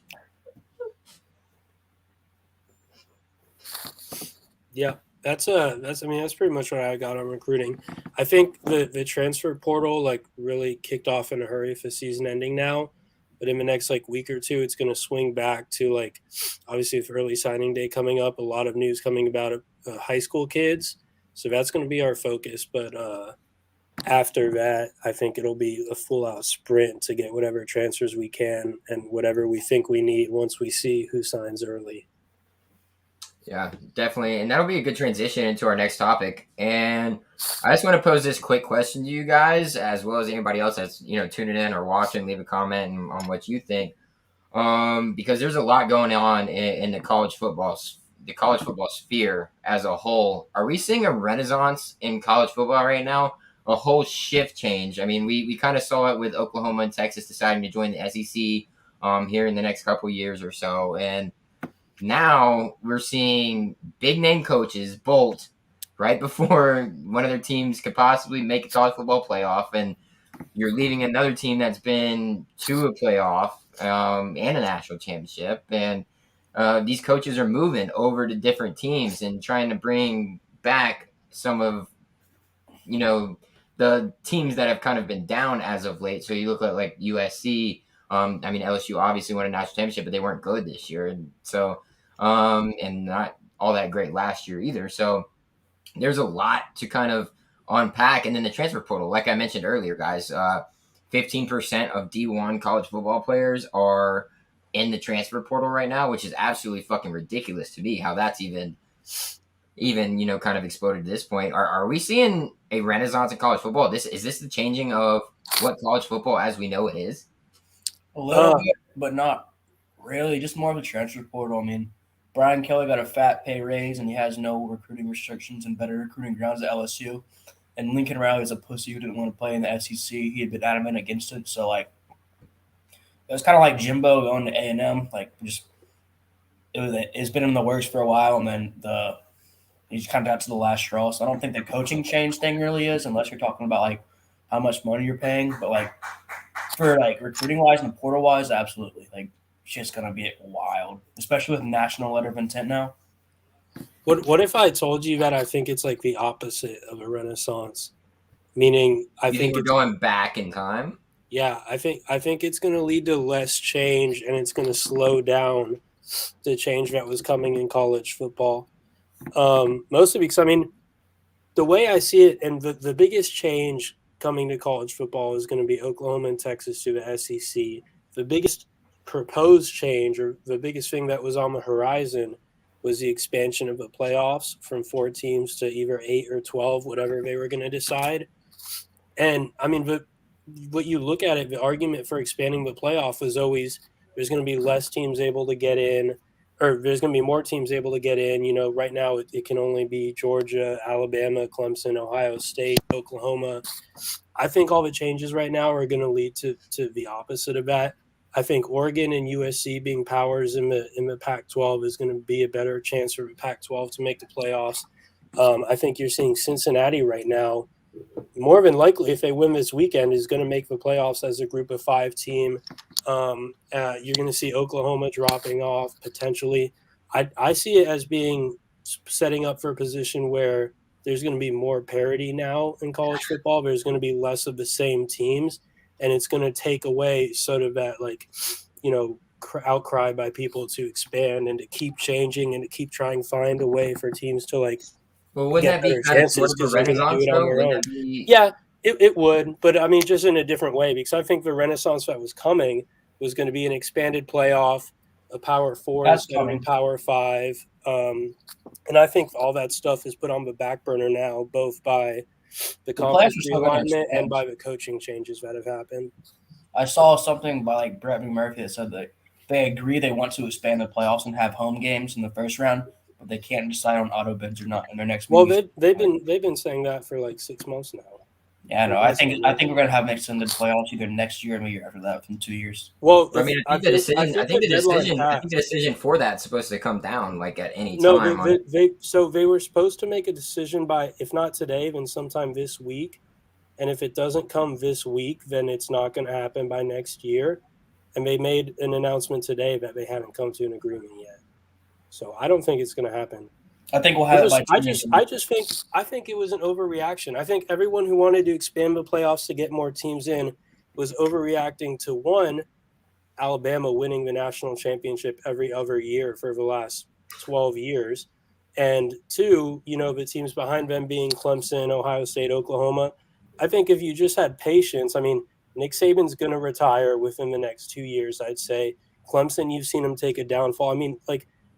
Yeah, that's pretty much what I got on recruiting. I think the transfer portal really kicked off in a hurry for season ending now, but in the next week or two, it's going to swing back to obviously with early signing day coming up, a lot of news coming about high school kids, so that's going to be our focus. But after that, I think it'll be a full out sprint to get whatever transfers we can and whatever we think we need once we see who signs early. Yeah, definitely. And that'll be a good transition into our next topic. And I just want to pose this quick question to you guys, as well as anybody else that's, tuning in or watching, leave a comment on what you think. Because there's a lot going on in the college football sphere as a whole. Are we seeing a renaissance in college football right now? A whole shift change. I mean, we kind of saw it with Oklahoma and Texas deciding to join the SEC here in the next couple years or so. And now we're seeing big name coaches bolt right before one of their teams could possibly make a college football playoff, and you're leaving another team that's been to a playoff and a national championship, and these coaches are moving over to different teams and trying to bring back some of the teams that have kind of been down as of late. So you look at USC. LSU obviously won a national championship, but they weren't good this year, and so and not all that great last year either. So there's a lot to kind of unpack. And then the transfer portal, like I mentioned earlier, guys, 15% of D1 college football players are in the transfer portal right now, which is absolutely fucking ridiculous to me. How that's even, even kind of exploded to this point. Are we seeing a renaissance in college football? Is this the changing of what college football as we know it is? A little bit, but not really. Just more of a transfer portal. I mean, Brian Kelly got a fat pay raise, and he has no recruiting restrictions and better recruiting grounds at LSU. And Lincoln Riley is a pussy who didn't want to play in the SEC. He had been adamant against it. So it was kind of like Jimbo going to A&M. It's been in the works for a while, and then he's kind of got to the last straw. So I don't think the coaching change thing really is, unless you're talking about how much money you're paying. But for recruiting wise and portal wise, absolutely. It's just gonna be wild, especially with national letter of intent now. What if I told you that I think it's the opposite of a renaissance? Meaning, I think we're going back in time. Yeah, I think it's going to lead to less change, and it's going to slow down the change that was coming in college football. Mostly because the way I see it, and the biggest change coming to college football is going to be Oklahoma and Texas to the SEC. The biggest proposed change, or the biggest thing that was on the horizon, was the expansion of the playoffs from 4 teams to either 8 or 12, whatever they were going to decide. And what you look at it, the argument for expanding the playoff was always there's going to be less teams able to get in, or there's going to be more teams able to get in. Right now it can only be Georgia, Alabama, Clemson, Ohio State, Oklahoma. I think all the changes right now are going to lead to the opposite of that. I think Oregon and USC being powers in the Pac-12 is going to be a better chance for the Pac-12 to make the playoffs. I think you're seeing Cincinnati right now, more than likely, if they win this weekend, is going to make the playoffs as a group of 5 team. You're going to see Oklahoma dropping off potentially. I see it as being setting up for a position where there's going to be more parity now in college football. There's going to be less of the same teams, and it's going to take away sort of that outcry by people to expand and to keep changing and to keep trying to find a way for teams to Well, wouldn't that be kind of sort of a renaissance, though? Wouldn't that be... Yeah, it would, but just in a different way, because I think the renaissance that was coming was going to be an expanded playoff, a Power 4 instead of a Power 5, and I think all that stuff is put on the back burner now, both by the conference realignment and by the coaching changes that have happened. I saw something by Brett McMurphy that said that they agree they want to expand the playoffs and have home games in the first round, but they can't decide on auto bids or not in their next meeting. Well, they've been saying that for 6 months now. Yeah, no, I think we're gonna have an extended playoffs either next year or the year after that, within 2 years. Well, I think the decision for that's supposed to come down at any time. No, they were supposed to make a decision by, if not today, then sometime this week. And if it doesn't come this week, then it's not going to happen by next year. And they made an announcement today that they haven't come to an agreement yet. So I don't think it's going to happen. I think we'll have it by I think it was an overreaction. I think everyone who wanted to expand the playoffs to get more teams in was overreacting to, one, Alabama winning the national championship every other year for the last 12 years. And 2, the teams behind them being Clemson, Ohio State, Oklahoma. I think if you just had patience, Nick Saban's going to retire within the next 2 years, I'd say. Clemson, you've seen him take a downfall.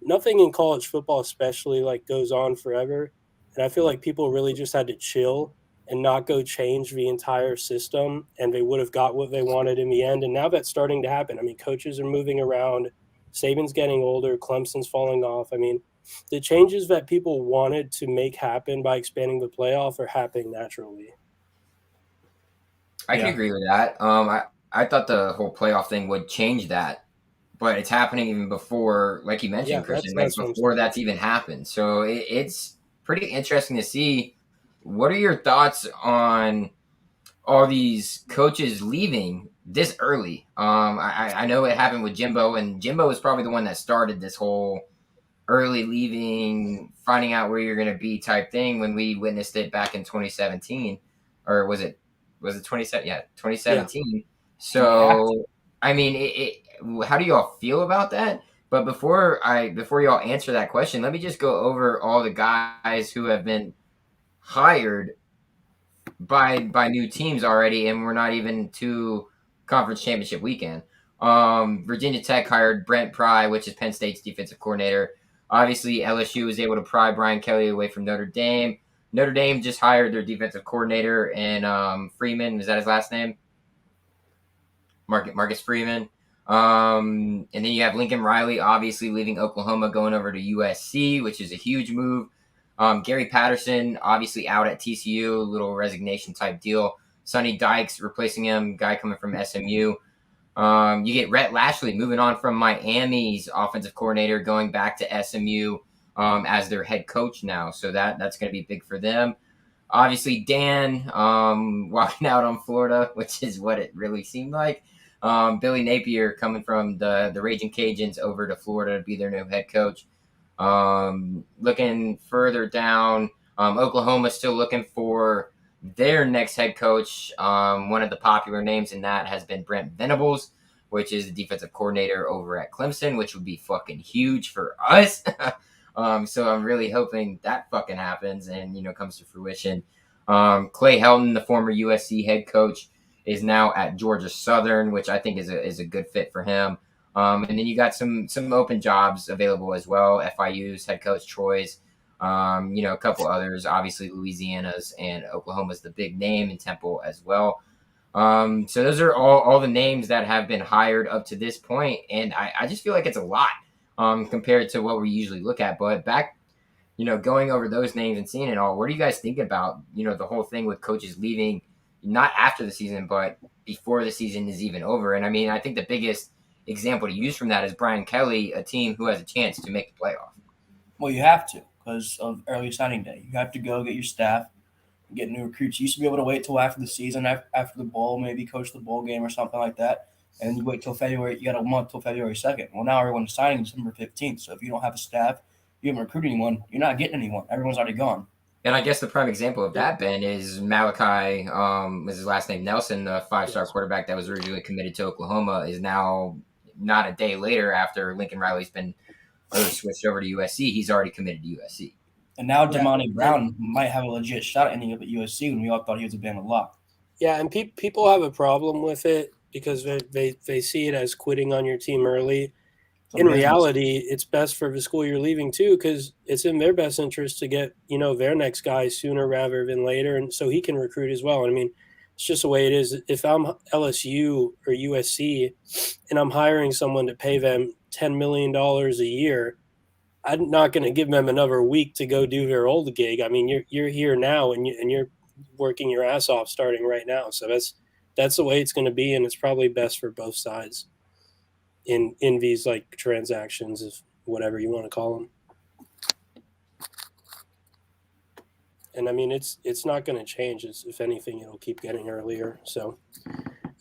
Nothing in college football especially goes on forever. And I feel like people really just had to chill and not go change the entire system, and they would have got what they wanted in the end. And now that's starting to happen. Coaches are moving around. Saban's getting older. Clemson's falling off. The changes that people wanted to make happen by expanding the playoff are happening naturally. I can agree with that. I thought the whole playoff thing would change that, but it's happening even before, like you mentioned, Christian, before that's even happened. So it's pretty interesting to see. What are your thoughts on all these coaches leaving this early? I know it happened with Jimbo, and Jimbo was probably the one that started this whole early leaving, finding out where you're going to be type thing when we witnessed it back in 2017, or was it 2017? Yeah, 2017. Yeah. So, how do y'all feel about that? But before y'all answer that question, let me just go over all the guys who have been hired by new teams already, and we're not even to conference championship weekend. Virginia Tech hired Brent Pry, which is Penn State's defensive coordinator. Obviously, LSU was able to pry Brian Kelly away from Notre Dame. Notre Dame just hired their defensive coordinator and Freeman. Is that his last name? Marcus Freeman. And then you have Lincoln Riley, obviously leaving Oklahoma, going over to USC, which is a huge move. Gary Patterson, obviously out at TCU, little resignation type deal. Sonny Dykes replacing him, guy coming from SMU. You get Rhett Lashley moving on from Miami's offensive coordinator, going back to SMU as their head coach now. So that's going to be big for them. Obviously, Dan walking out on Florida, which is what it really seemed like. Billy Napier coming from the Raging Cajuns over to Florida to be their new head coach. Looking further down, Oklahoma's still looking for their next head coach. One of the popular names in that has been Brent Venables, which is the defensive coordinator over at Clemson, which would be fucking huge for us. So I'm really hoping that fucking happens and, comes to fruition. Clay Helton, the former USC head coach, is now at Georgia Southern, which I think is a good fit for him. And then you got some open jobs available as well. FIU's head coach, Troy's, a couple others, obviously Louisiana's and Oklahoma's the big name in Temple as well. So those are all the names that have been hired up to this point. And I just feel like it's a lot compared to what we usually look at. But back, going over those names and seeing it all, what do you guys think about, the whole thing with coaches leaving, not after the season, but before the season is even over? And I mean, I think the biggest example to use from that is Brian Kelly, a team who has a chance to make the playoff. Well, you have to because of early signing day. You have to go get your staff, get new recruits. You used to be able to wait till after the season, after the bowl, maybe coach the bowl game or something like that. And you wait till February. You got a month till February 2nd. Well, now everyone's signing December 15th. So if you don't have a staff, you haven't recruited anyone, you're not getting anyone. Everyone's already gone. And I guess the prime example of that, Ben, is Malachi, was his last name, Nelson, the five-star quarterback that was originally committed to Oklahoma, is now not a day later after Lincoln Riley's been switched over to USC. He's already committed to USC. And now Damani Brown might have a legit shot at ending up at USC when we all thought he was a Bama lock. Yeah, and people have a problem with it because they see it as quitting on your team early. In reality, it's best for the school you're leaving too, because it's in their best interest to get their next guy sooner rather than later, and so he can recruit as well. I mean, it's just the way it is. If I'm LSU or USC and I'm hiring someone to pay them $10 million a year, I'm not going to give them another week to go do their old gig. I mean, you're here now and you're working your ass off starting right now. So that's the way it's going to be, and it's probably best for both sides in these like transactions, if whatever you want to call them. And I mean, it's not going to change. If anything, it'll keep getting earlier. So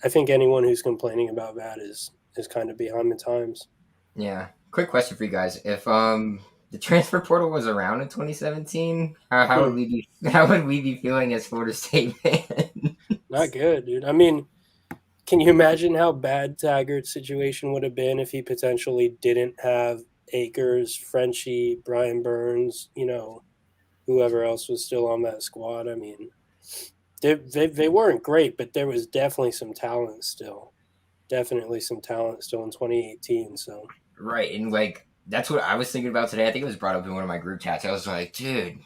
I think anyone who's complaining about that is kind of behind the times. Yeah. Quick question for you guys: if the transfer portal was around in 2017, how would we be feeling as Florida State fans? Not good, dude. I mean, can you imagine how bad Taggart's situation would have been if he potentially didn't have Akers, Frenchie, Brian Burns, whoever else was still on that squad? I mean, they weren't great, but there was definitely some talent still. Definitely some talent still in 2018. So right, and like that's what I was thinking about today. I think it was brought up in one of my group chats. I was like, dude,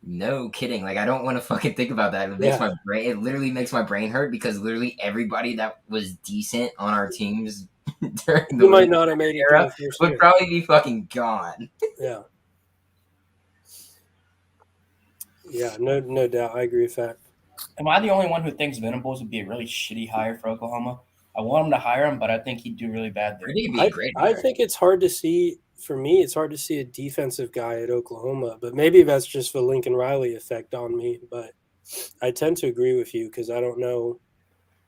no kidding. Like, I don't want to fucking think about that. It makes it literally makes my brain hurt because literally everybody that was decent on our teams during the might not have made it era would probably be fucking gone. Yeah. Yeah, no doubt. I agree with that. Am I the only one who thinks Venables would be a really shitty hire for Oklahoma? I want him to hire him, but I think he'd do really bad there. I think it's hard to see. For me, it's hard to see a defensive guy at Oklahoma, but maybe that's just the Lincoln Riley effect on me. But I tend to agree with you because I don't know.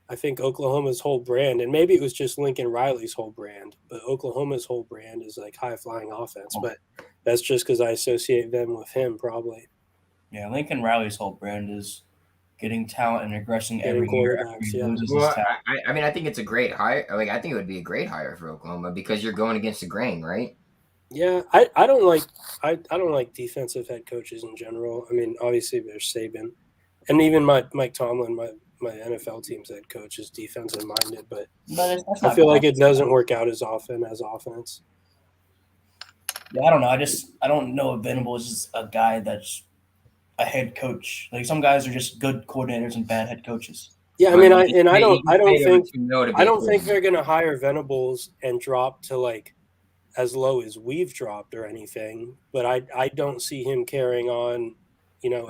I think Oklahoma's whole brand, and maybe it was just Lincoln Riley's whole brand, but Oklahoma's whole brand is like high-flying offense. But that's just because I associate them with him, probably. Yeah, Lincoln Riley's whole brand is getting talent and regressing every year. Well, I mean, I think it's a great hire. Like, I think it would be a great hire for Oklahoma because you're going against the grain, right? Yeah, I don't like defensive head coaches in general. I mean, obviously there's Saban, and even Mike Tomlin, my NFL team's head coach, is defensive minded, but I feel like it doesn't work out as often as offense. Yeah, I don't know. I don't know if Venables is a guy that's a head coach. Like some guys are just good coordinators and bad head coaches. Yeah, I Well, mean, he gets paid, he I gets don't paid over think 2 mil to I be a don't think coordinator. they're gonna hire Venables and drop to like as low as we've dropped or anything. But I don't see him carrying on,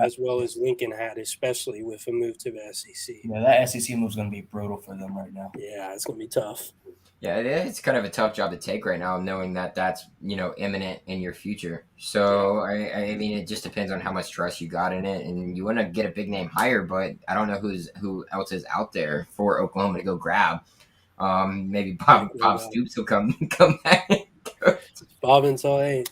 as well as Lincoln had, especially with a move to the SEC. Yeah, that SEC move is going to be brutal for them right now. Yeah, it's gonna be tough. Yeah, it's kind of a tough job to take right now, knowing that that's imminent in your future. So I mean, it just depends on how much trust you got in it, and you want to get a big name hire, but I don't know who else is out there for Oklahoma to go grab. Maybe Bob Stoops will come back. Bob until ain't.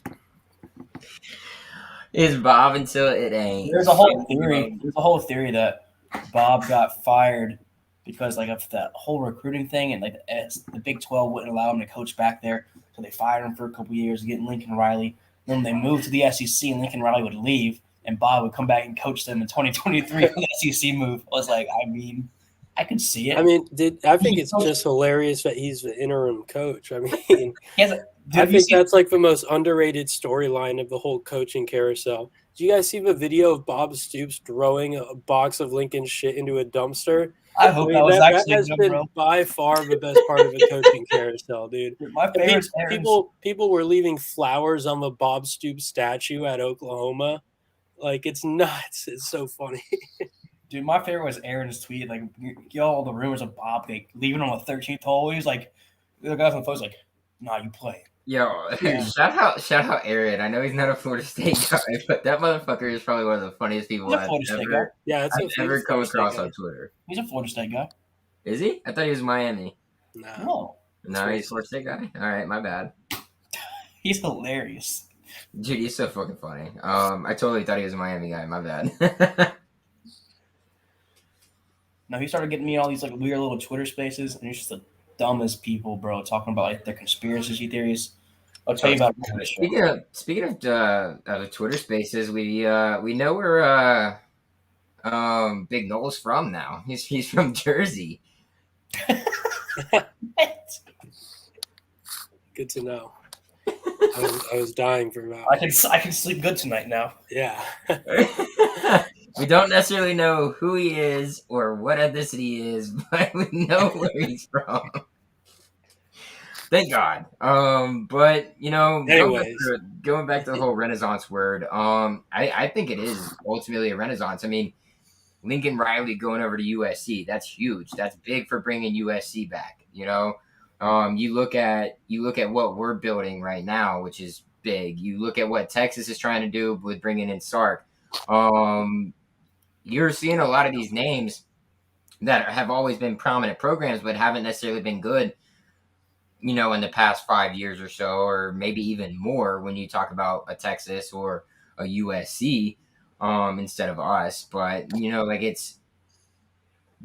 It's Bob until it ain't. There's a whole theory. There's a whole theory that Bob got fired because like of that whole recruiting thing, and like the Big 12 wouldn't allow him to coach back there, so they fired him for a couple years, getting Lincoln Riley. Then they moved to the SEC, and Lincoln Riley would leave, and Bob would come back and coach them in 2023 for the SEC move. I was like, I mean, I could see it. I mean, I think it's just hilarious that he's the interim coach. I mean, I think that's like the most underrated storyline of the whole coaching carousel. Do you guys see the video of Bob Stoops throwing a box of Lincoln shit into a dumpster? I hope that has been by far the best part of the coaching carousel, dude. My favorite people were leaving flowers on the Bob Stoops statue at Oklahoma. Like, it's nuts. It's so funny. Dude, my favorite was Aaron's tweet. Like, all the rumors of Bob leaving on the 13th hole. He's like, the guys on the phone's like, nah, you play. Yo, shout out Aaron. I know he's not a Florida State guy, but that motherfucker is probably one of the funniest people I've ever come across on Twitter. He's a Florida State guy. Is he? I thought he was Miami. No, he's Florida State guy. All right, my bad. He's hilarious. Dude, he's so fucking funny. I totally thought he was a Miami guy. My bad. No, he started getting me all these like weird little Twitter spaces, and he's just the dumbest people, bro, talking about like their conspiracy theories. I'll tell you about it. Speaking of Twitter spaces, we know where Big Noel's from now. He's from Jersey. Good to know. I was dying for that. I can sleep good tonight now. Yeah. We don't necessarily know who he is or what ethnicity he is, but we know where he's from. Thank God. But going back to the whole Renaissance word, I think it is ultimately a Renaissance. I mean, Lincoln Riley going over to USC, that's huge. That's big for bringing USC back. You look at what we're building right now, which is big. You look at what Texas is trying to do with bringing in Sark. You're seeing a lot of these names that have always been prominent programs, but haven't necessarily been good, in the past 5 years or so, or maybe even more when you talk about a Texas or a USC instead of us. But, it's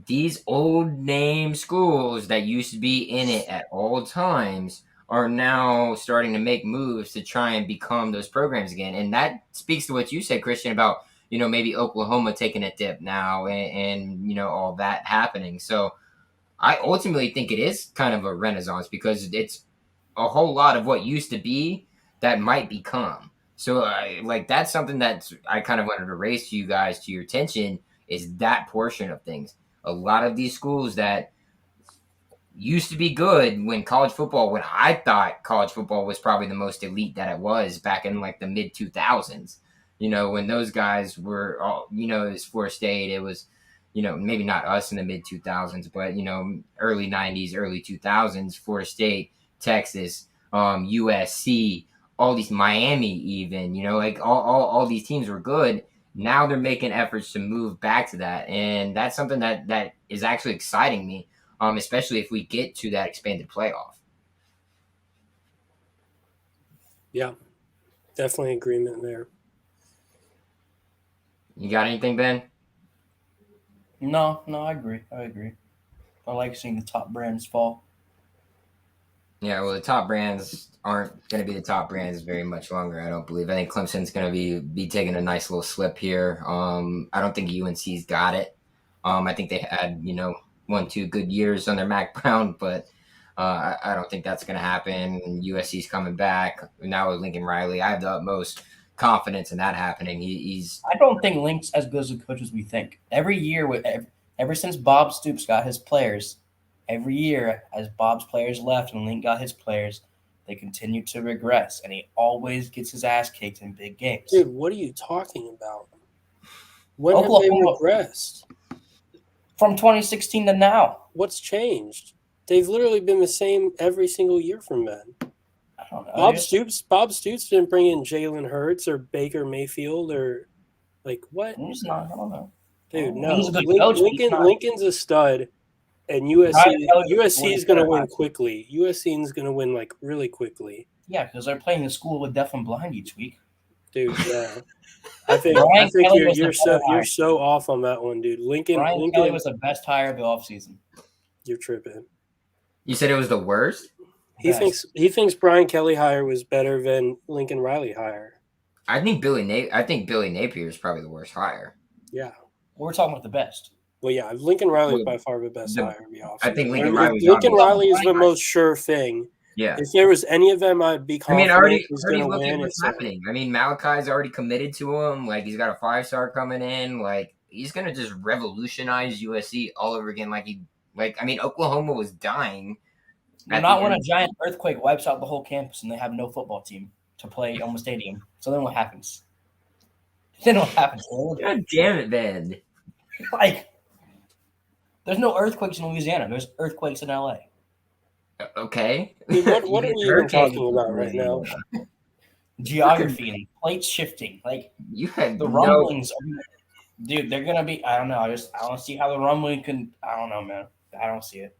these old name schools that used to be in it at all times are now starting to make moves to try and become those programs again. And that speaks to what you said, Christian, about, maybe Oklahoma taking a dip now and all that happening. So I ultimately think it is kind of a renaissance because it's a whole lot of what used to be that might become. So that's something that I kind of wanted to raise to you guys, to your attention, is that portion of things. A lot of these schools that used to be good when I thought college football was probably the most elite that it was back in like the mid 2000s, when those guys were all, it was Florida State, it was, maybe not us in the mid 2000s, but, early 90s, early 2000s, Florida State, Texas, USC, all these Miami, even, like all these teams were good. Now they're making efforts to move back to that. And that's something that is actually exciting me, especially if we get to that expanded playoff. Yeah, definitely agreement there. You got anything, Ben? No, I agree. I like seeing the top brands fall. Yeah, well, the top brands aren't going to be the top brands very much longer, I don't believe. I think Clemson's going to be taking a nice little slip here. I don't think UNC's got it. I think they had, 1-2 good years under Mac Brown, but I don't think that's going to happen. USC's coming back now with Lincoln Riley. I have the utmost confidence in that happening. He's. I don't think Link's as good as a coach as we think. Every year, ever since Bob Stoops got his players, every year as Bob's players left and Link got his players, they continue to regress, and he always gets his ass kicked in big games. Dude, what are you talking about? When Oklahoma- have they regressed? From 2016 to now. What's changed? They've literally been the same every single year from then. I don't know. Bob Stoops didn't bring in Jalen Hurts or Baker Mayfield or like what? He's not. I don't know. Dude, no. He's a good coach, but he's not. Lincoln's a stud, and USC is going to win quickly. USC is going to win like really quickly. Yeah, because they're playing the school with deaf and blind each week. Dude, yeah. I think you're so off on that one, dude. Lincoln Kelly was the best hire of the offseason. You're tripping. You said it was the worst? He thinks Brian Kelly hire was better than Lincoln Riley hire. I think Billy Napier is probably the worst hire. Yeah. We're talking about the best. Well, yeah, Lincoln Riley is by far the best hire of the offseason. I think Lincoln Riley is the most sure thing. Yeah. If there was any of them, I'd be confident he's going to win. What's happening. I mean, Malachi's already committed to him. Like, he's got a 5-star coming in. Like, he's going to just revolutionize USC all over again. Oklahoma was dying. Not when a giant earthquake wipes out the whole campus and they have no football team to play on the stadium. So then what happens? God damn it, Ben. Like, there's no earthquakes in Louisiana. There's earthquakes in LA. I Okay. mean, what are we even talking about right now? Geography and plates shifting. Like, you had the rumblings. Dude, they're going to be – I don't know. I don't see how the rumbling can – I don't know, man. I don't see it.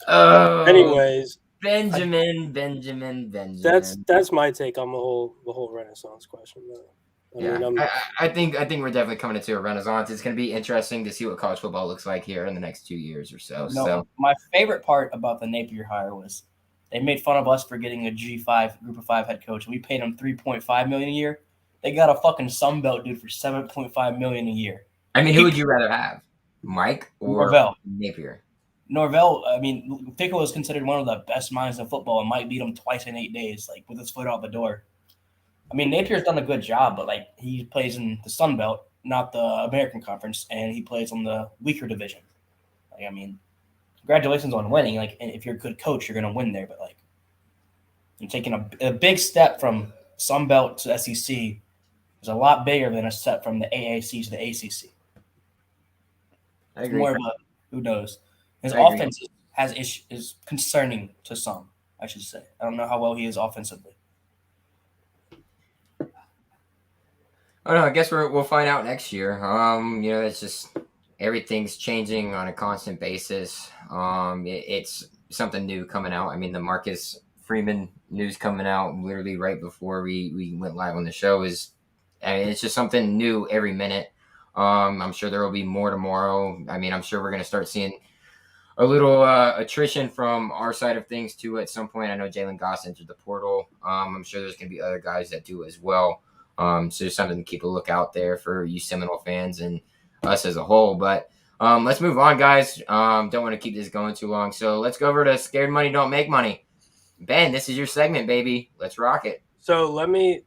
Anyways. Benjamin. That's my take on the whole Renaissance question, though. I think we're definitely coming into a renaissance. It's going to be interesting to see what college football looks like here in the next 2 years or so. No, my favorite part about the Napier hire was they made fun of us for getting a G5 Group of 5 head coach, and we paid him $3.5 million a year. They got a fucking Sunbelt dude for $7.5 million a year. I mean, who would you rather have, Mike or Norvell? Napier? Norvell. I mean, Fickle is considered one of the best minds in football and might beat him twice in 8 days, like with his foot out the door. I mean, Napier's done a good job, but like he plays in the Sun Belt, not the American Conference, and he plays on the weaker division. Like, I mean, congratulations on winning. Like, if you're a good coach, you're going to win there. But like, you're taking a big step from Sun Belt to SEC is a lot bigger than a step from the AAC to the ACC. I agree. More of a who knows. His offense is concerning to some, I should say. I don't know how well he is offensively. Oh no, I guess we'll find out next year. It's just everything's changing on a constant basis. It's something new coming out. I mean, the Marcus Freeman news coming out literally right before we went live on the show it's just something new every minute. I'm sure there will be more tomorrow. I mean, I'm sure we're going to start seeing a little attrition from our side of things too at some point. I know Jalen Goss entered the portal. I'm sure there's going to be other guys that do as well. So there's something to keep a lookout there for you Seminole fans and us as a whole. But let's move on, guys. Don't want to keep this going too long. So let's go over to Scared Money Don't Make Money. Ben, this is your segment, baby. Let's rock it. So let me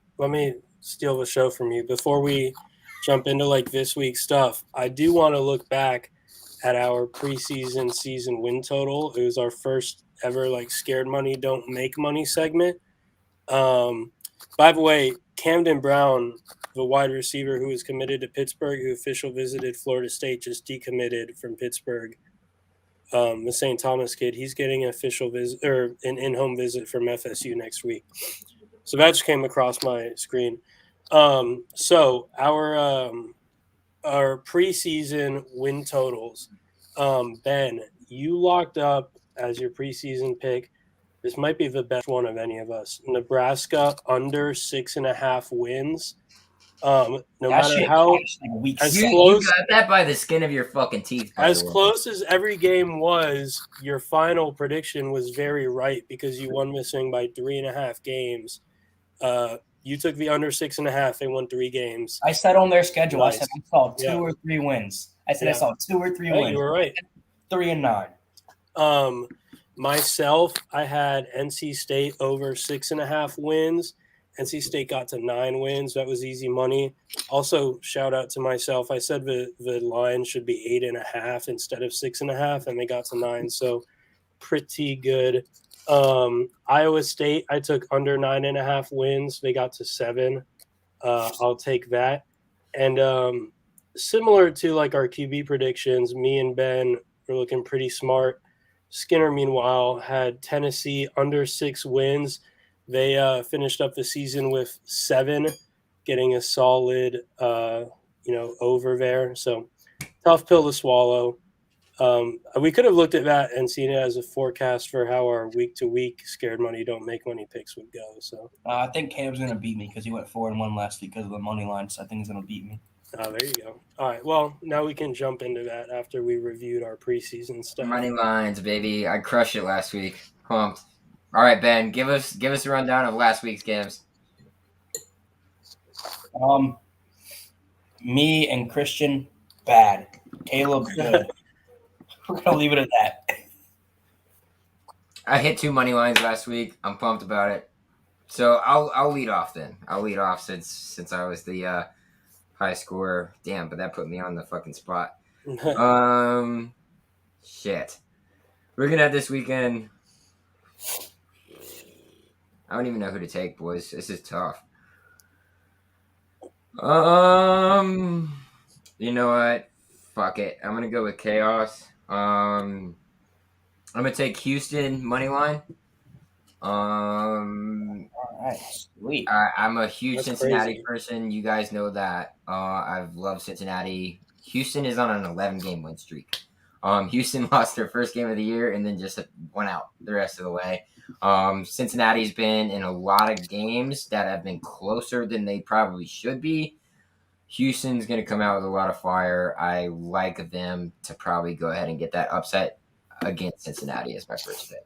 steal the show from you before we jump into like this week's stuff. I do want to look back at our preseason season win total. It was our first ever like Scared Money Don't Make Money segment. By the way, Camden Brown, the wide receiver who is committed to Pittsburgh, who official visited Florida State, just decommitted from Pittsburgh. The St. Thomas kid, he's getting an official visit or an in-home visit from FSU next week. So that just came across my screen. So our preseason win totals. Ben, you locked up as your preseason pick. This might be the best one of any of us. Nebraska under 6.5 wins. No matter how as you close, got that by the skin of your fucking teeth. As close as every game was, your final prediction was very right because you won this thing by 3.5 games. You took the under 6.5. They won 3 games. I said on their schedule, Nice. I said I saw 2 or 3 wins. I said I saw 2 or 3 wins. You were right. 3 and 9. Myself, I had NC State over 6.5 wins. NC State got to 9 wins. That was easy money. Also, shout out to myself. I said the line should be 8.5 instead of 6.5, and they got to 9. So pretty good. Iowa State, I took under 9.5 wins. They got to 7. I'll take that. And similar to like our QB predictions, me and Ben were looking pretty smart. Skinner, meanwhile, had Tennessee under 6 wins. They finished up the season with 7, getting a solid, over there. So tough pill to swallow. We could have looked at that and seen it as a forecast for how our week-to-week scared money, don't make money picks would go. So I think Caleb's going to beat me because he went 4-1 last week because of the money line. So I think he's going to beat me. there you go. All right. Well, now we can jump into that after we reviewed our preseason stuff. Money lines, baby. I crushed it last week. Pumped. All right, Ben, give us a rundown of last week's games. Me and Christian, bad. Caleb, good. We're going to leave it at that. I hit 2 money lines last week. I'm pumped about it. So I'll lead off then. I'll lead off since I was the high scorer. Damn, but that put me on the fucking spot. Shit. Looking at this weekend, I don't even know who to take, boys. This is tough. You know what? Fuck it. I'm gonna go with chaos. I'm gonna take Houston money line. All right, sweet. I'm a huge That's Cincinnati crazy. person. You guys know that. I've loved Cincinnati. Houston is on an 11-game win streak. Houston lost their first game of the year and then just went out the rest of the way. Cincinnati's been in a lot of games that have been closer than they probably should be. Houston's going to come out with a lot of fire. I like them to probably go ahead and get that upset against Cincinnati as my first pick.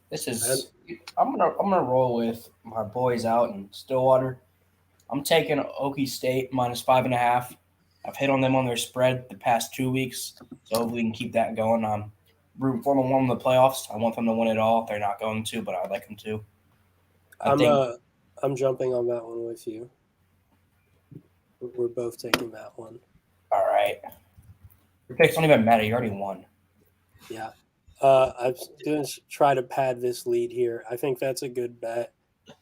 This is I'm gonna roll with my boys out in Stillwater. I'm taking Okie State minus 5.5. I've hit on them on their spread the past 2 weeks, so hopefully we can keep that going. I'm rooting for them to win the playoffs. I want them to win it all. They're not going to, but I'd like them to. I'm jumping on that one with you. We're both taking that one. All right. Your picks don't even matter. You already won. Yeah. I'm going to try to pad this lead here. I think that's a good bet.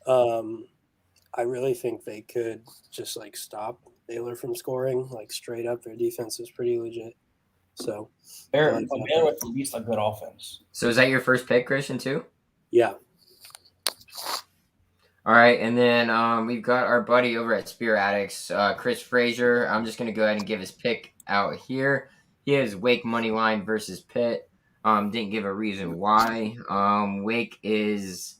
I really think they could just like stop Baylor from scoring, like straight up. Their defense is pretty legit. So Baylor with at least a good offense. So is that your first pick, Christian, too? yeah. All right, and then we've got our buddy over at Spear Addicts, Chris Frazier. I'm just going to go ahead and give his pick out here. He has Wake money line versus Pitt. Didn't give a reason why. Wake is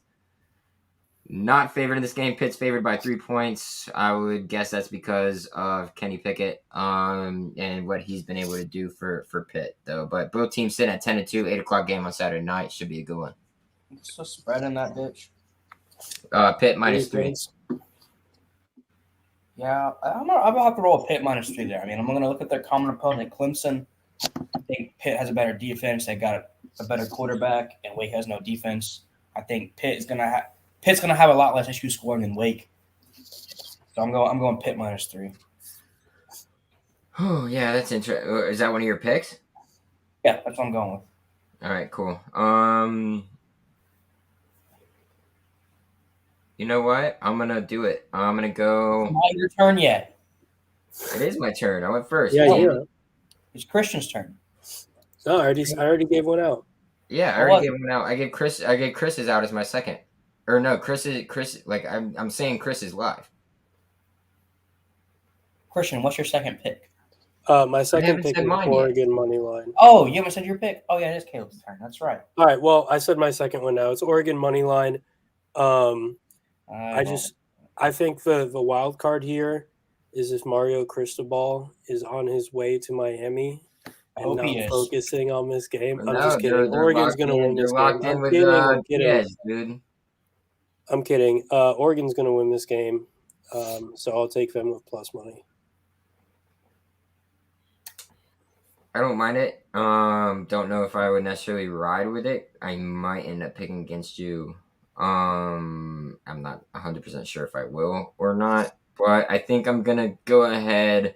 not favored in this game. Pitt's favored by 3 points. I would guess that's because of Kenny Pickett and what he's been able to do for Pitt, though. But both teams sit at 10-2, 8 o'clock game on Saturday night. Should be a good one. What's the spread in that bitch? Pitt minus 3. Yeah, I'm gonna have to roll a Pitt minus 3 there. I mean, I'm gonna look at their common opponent, Clemson. I think Pitt has a better defense. They got a better quarterback, and Wake has no defense. I think Pitt's gonna have a lot less issues scoring than Wake. So I'm going Pitt minus 3. Oh yeah, that's interesting. Is that one of your picks? Yeah, that's what I'm going with. All right, cool. You know what? I'm gonna do it. I'm gonna go. It's not your turn yet. It is my turn. I went first. Yeah. It's Christian's turn. No, I already gave one out. Yeah, I already gave one out. I gave Chris's out as my second. Or no, Chris. Like I'm saying, Chris is live. Christian, what's your second pick? My second pick is Oregon money line. Oh, you haven't said your pick? Oh yeah, it is Caleb's turn. That's right. All right. Well, I said my second one now. It's Oregon money line. I think the wild card here is if Mario Cristobal is on his way to Miami and not focusing on this game. I'm just kidding. Oregon's going to win this game. I'm kidding. I'm kidding. Oregon's going to win this game, so I'll take them with plus money. I don't mind it. Don't know if I would necessarily ride with it. I might end up picking against you. I'm not 100% sure if I will or not, but I think I'm gonna go ahead.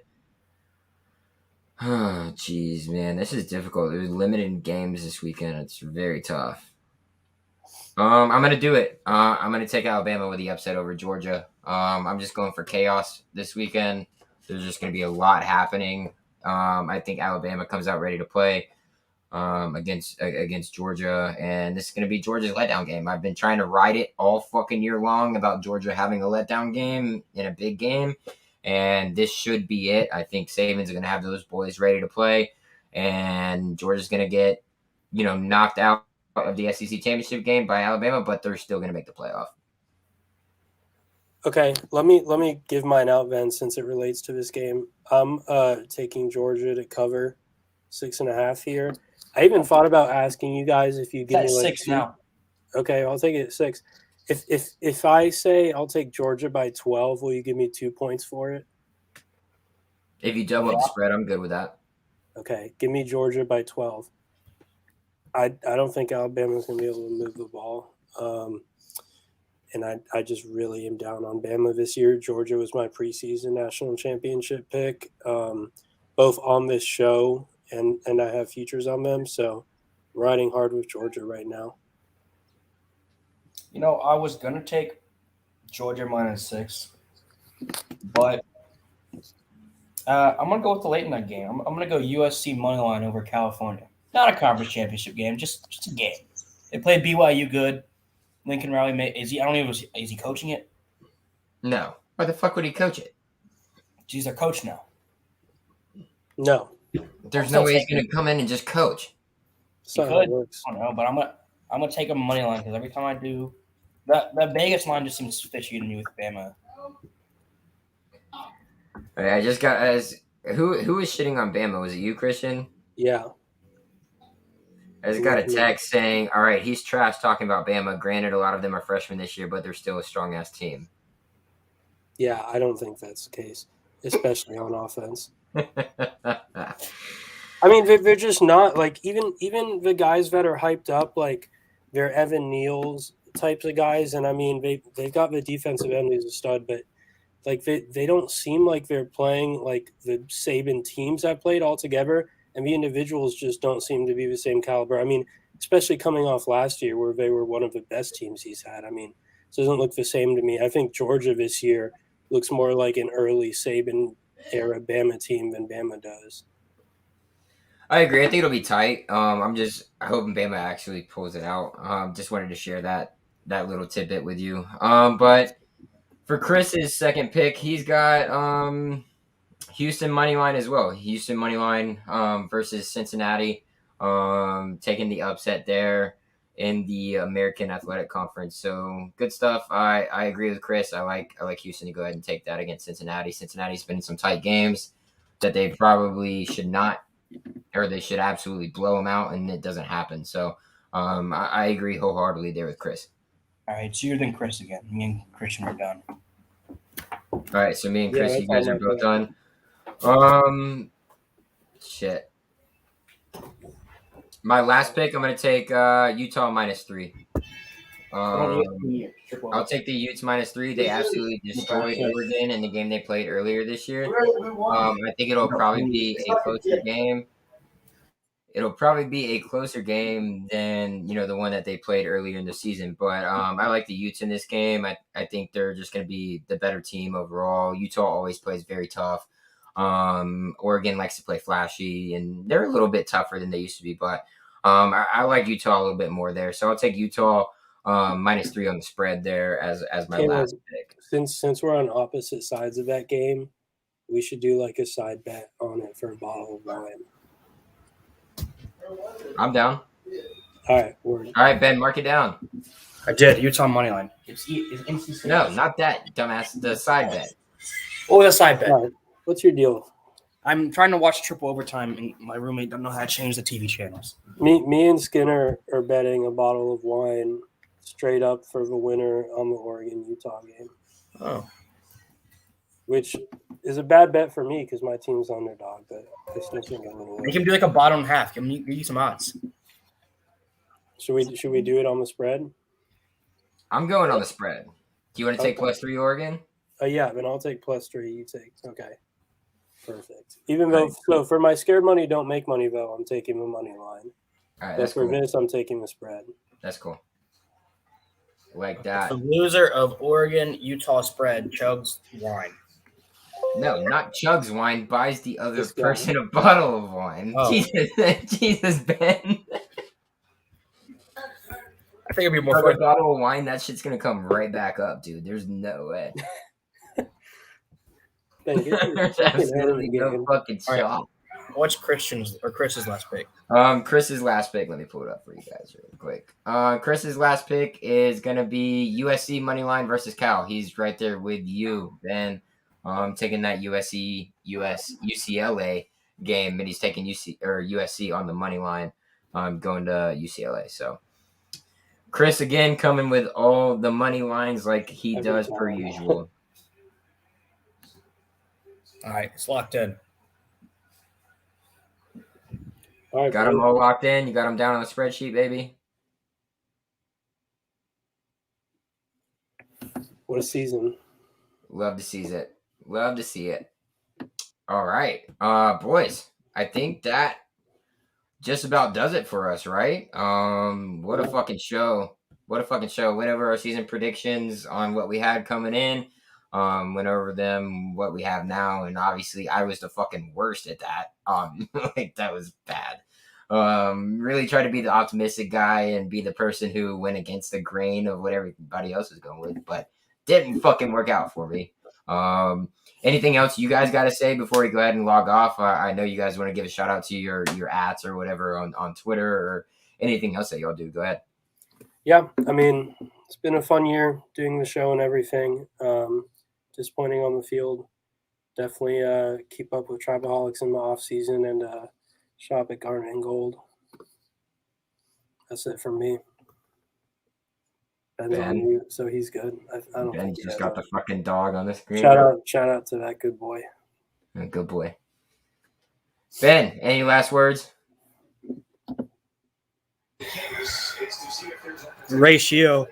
Oh, jeez, man, this is difficult. There's limited games this weekend. It's very tough. I'm gonna do it. I'm gonna take Alabama with the upset over Georgia. I'm just going for chaos this weekend. There's just gonna be a lot happening. I think Alabama comes out ready to play against Georgia, and this is gonna be Georgia's letdown game. I've been trying to ride it all fucking year long about Georgia having a letdown game in a big game, and this should be it. I think Saban's gonna have those boys ready to play, and Georgia's gonna get knocked out of the SEC championship game by Alabama, but they're still going to make the playoff. Okay, let me give mine out, Ben, since it relates to this game. I'm taking Georgia to cover 6.5 here. I even thought about asking you guys if you give me That's like 6 now. Okay, I'll take it at 6. If I say I'll take Georgia by 12, will you give me 2 points for it? If you double up the spread, I'm good with that. Okay, give me Georgia by 12. I don't think Alabama's going to be able to move the ball. And I just really am down on Bama this year. Georgia was my preseason national championship pick, both on this show and I have futures on them. So I'm riding hard with Georgia right now. I was going to take Georgia -6, but I'm going to go with the late night game. I'm going to go USC moneyline over California. Not a conference championship game, just a game. They played BYU good. Lincoln Riley is he coaching it? No. Why the fuck would he coach it? He's their coach now. No. There's no way he's going to come in and just coach. That's not how it works. I don't know, but I'm gonna take a money line because every time I do, that Vegas line just seems fishy to me with Bama. I just got who was shitting on Bama? Was it you, Christian? Yeah. I just got a text saying, all right, he's trash talking about Bama. Granted, a lot of them are freshmen this year, but they're still a strong-ass team. Yeah, I don't think that's the case, especially on offense. I mean, they're just not like even the guys that are hyped up, like they're Evan Neal's types of guys, and I mean they've got the defensive end who's a stud, but like they don't seem like they're playing like the Saban teams that played all together, and the individuals just don't seem to be the same caliber. I mean, especially coming off last year where they were one of the best teams he's had. I mean, it doesn't look the same to me. I think Georgia this year looks more like an early Saban era Bama team than Bama does. I agree. I think it'll be tight. I'm just hoping Bama actually pulls it out. Just wanted to share that little tidbit with you. But for Chris's second pick, he's got Houston money line as well. Houston money line versus Cincinnati, taking the upset there in the American Athletic Conference. So good stuff. I agree with Chris. I like Houston to go ahead and take that against Cincinnati. Cincinnati's been in some tight games that they probably should not, or they should absolutely blow them out, and it doesn't happen. So I agree wholeheartedly there with Chris. All right, so you're then Chris again. Me and Christian are done. All right, so me and Chris, you guys are both done. Shit. My last pick, I'm going to take Utah -3. I'll take the Utes -3. They absolutely destroyed Oregon in the game they played earlier this year. I think it'll probably be a closer game. It'll probably be a closer game than the one that they played earlier in the season. But I like the Utes in this game. I think they're just going to be the better team overall. Utah always plays very tough. Oregon likes to play flashy, and they're a little bit tougher than they used to be. But I like Utah a little bit more there. So I'll take Utah -3 on the spread there as my last pick. Since we're on opposite sides of that game, we should do like a side bet on it for a bottle of wine. I'm down. All right, word. All right, Ben, mark it down. I did. Utah money line. It's NC. No, not that, dumbass. The side bet. Oh, the side bet. Right. What's your deal? I'm trying to watch triple overtime, and my roommate doesn't know how to change the TV channels. Me and Skinner are betting a bottle of wine straight up for the winner on the Oregon-Utah game. Oh. which is a bad bet for me because my team's underdog, but I still think I'm gonna Make win. him do like a bottom half. Give you some odds. Should we do it on the spread? I'm going on the spread. Do you want to take Okay. +3 Oregon? Yeah, then I'll take +3. You take perfect. Even All though right. so for my scared money, don't make money though. I'm taking the money line. All right, But that's for cool. this, I'm taking the spread. That's cool. Like that. The loser of Oregon Utah spread chugs wine. No, not chugs wine. Buys the other This guy. person a bottle of wine. Oh. Jesus, Ben. I think it'd be more Chug a fun. bottle of wine. That shit's gonna come right back up, dude. There's no way. Ben, get your There's fucking head in absolutely the no game. fucking All right. shot. What's Christian's last pick? Chris's last pick. Let me pull it up for you guys really quick. Chris's last pick is gonna be USC money line versus Cal. He's right there with you, Ben. Taking that UCLA game, and he's taking USC on the money line. Going to UCLA. So Chris again coming with all the money lines like he Every does per time. usual. All right, it's locked in. All right, Got them all locked in. You got them down on the spreadsheet, baby. What a season. Love to see it. Love to see it. All right. Boys, I think that just about does it for us, right? What a fucking show. What a fucking show. Went over our season predictions on what we had coming in. Went over them, what we have now, and obviously I was the fucking worst at that. Like that was bad. Really tried to be the optimistic guy and be the person who went against the grain of what everybody else was going with, but didn't fucking work out for me. Anything else you guys got to say before we go ahead and log off? I know you guys want to give a shout out to your ats or whatever on Twitter or anything else that y'all do. Go ahead. Yeah, I mean, it's been a fun year doing the show and everything. Disappointing on the field. Definitely keep up with Tribaholics in the off season and shop at Garnet and Gold. That's it from me. Ben's Ben. on mute, so he's good. I don't Ben think he just has got the it. fucking dog on the screen. Shout out to that good boy. Good boy. Ben, any last words? Ratio.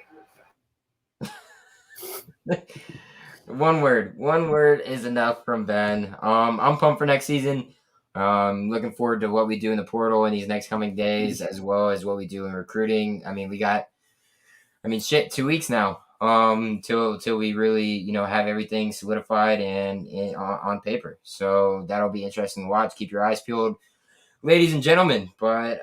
One word is enough from Ben. I'm pumped for next season. Looking forward to what we do in the portal in these next coming days, as well as what we do in recruiting. I mean, we got, 2 weeks now. Till we really, have everything solidified and on paper. So that'll be interesting to watch. Keep your eyes peeled, ladies and gentlemen. But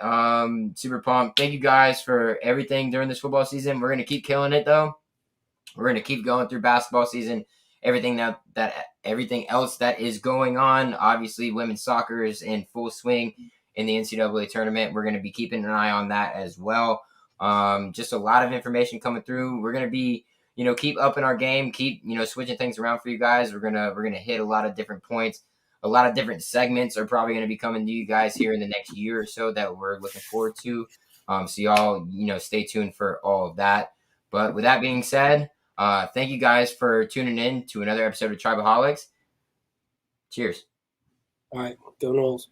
super pumped. Thank you guys for everything during this football season. We're gonna keep killing it though. We're going to keep going through basketball season. Everything else that is going on. Obviously, women's soccer is in full swing in the NCAA tournament. We're going to be keeping an eye on that as well. Just a lot of information coming through. We're going to be, keep upping our game, keep, switching things around for you guys. We're going to hit a lot of different points. A lot of different segments are probably going to be coming to you guys here in the next year or so that we're looking forward to. So y'all, stay tuned for all of that. But with that being said, thank you guys for tuning in to another episode of Tribaholics. Cheers. All right, go Knowles.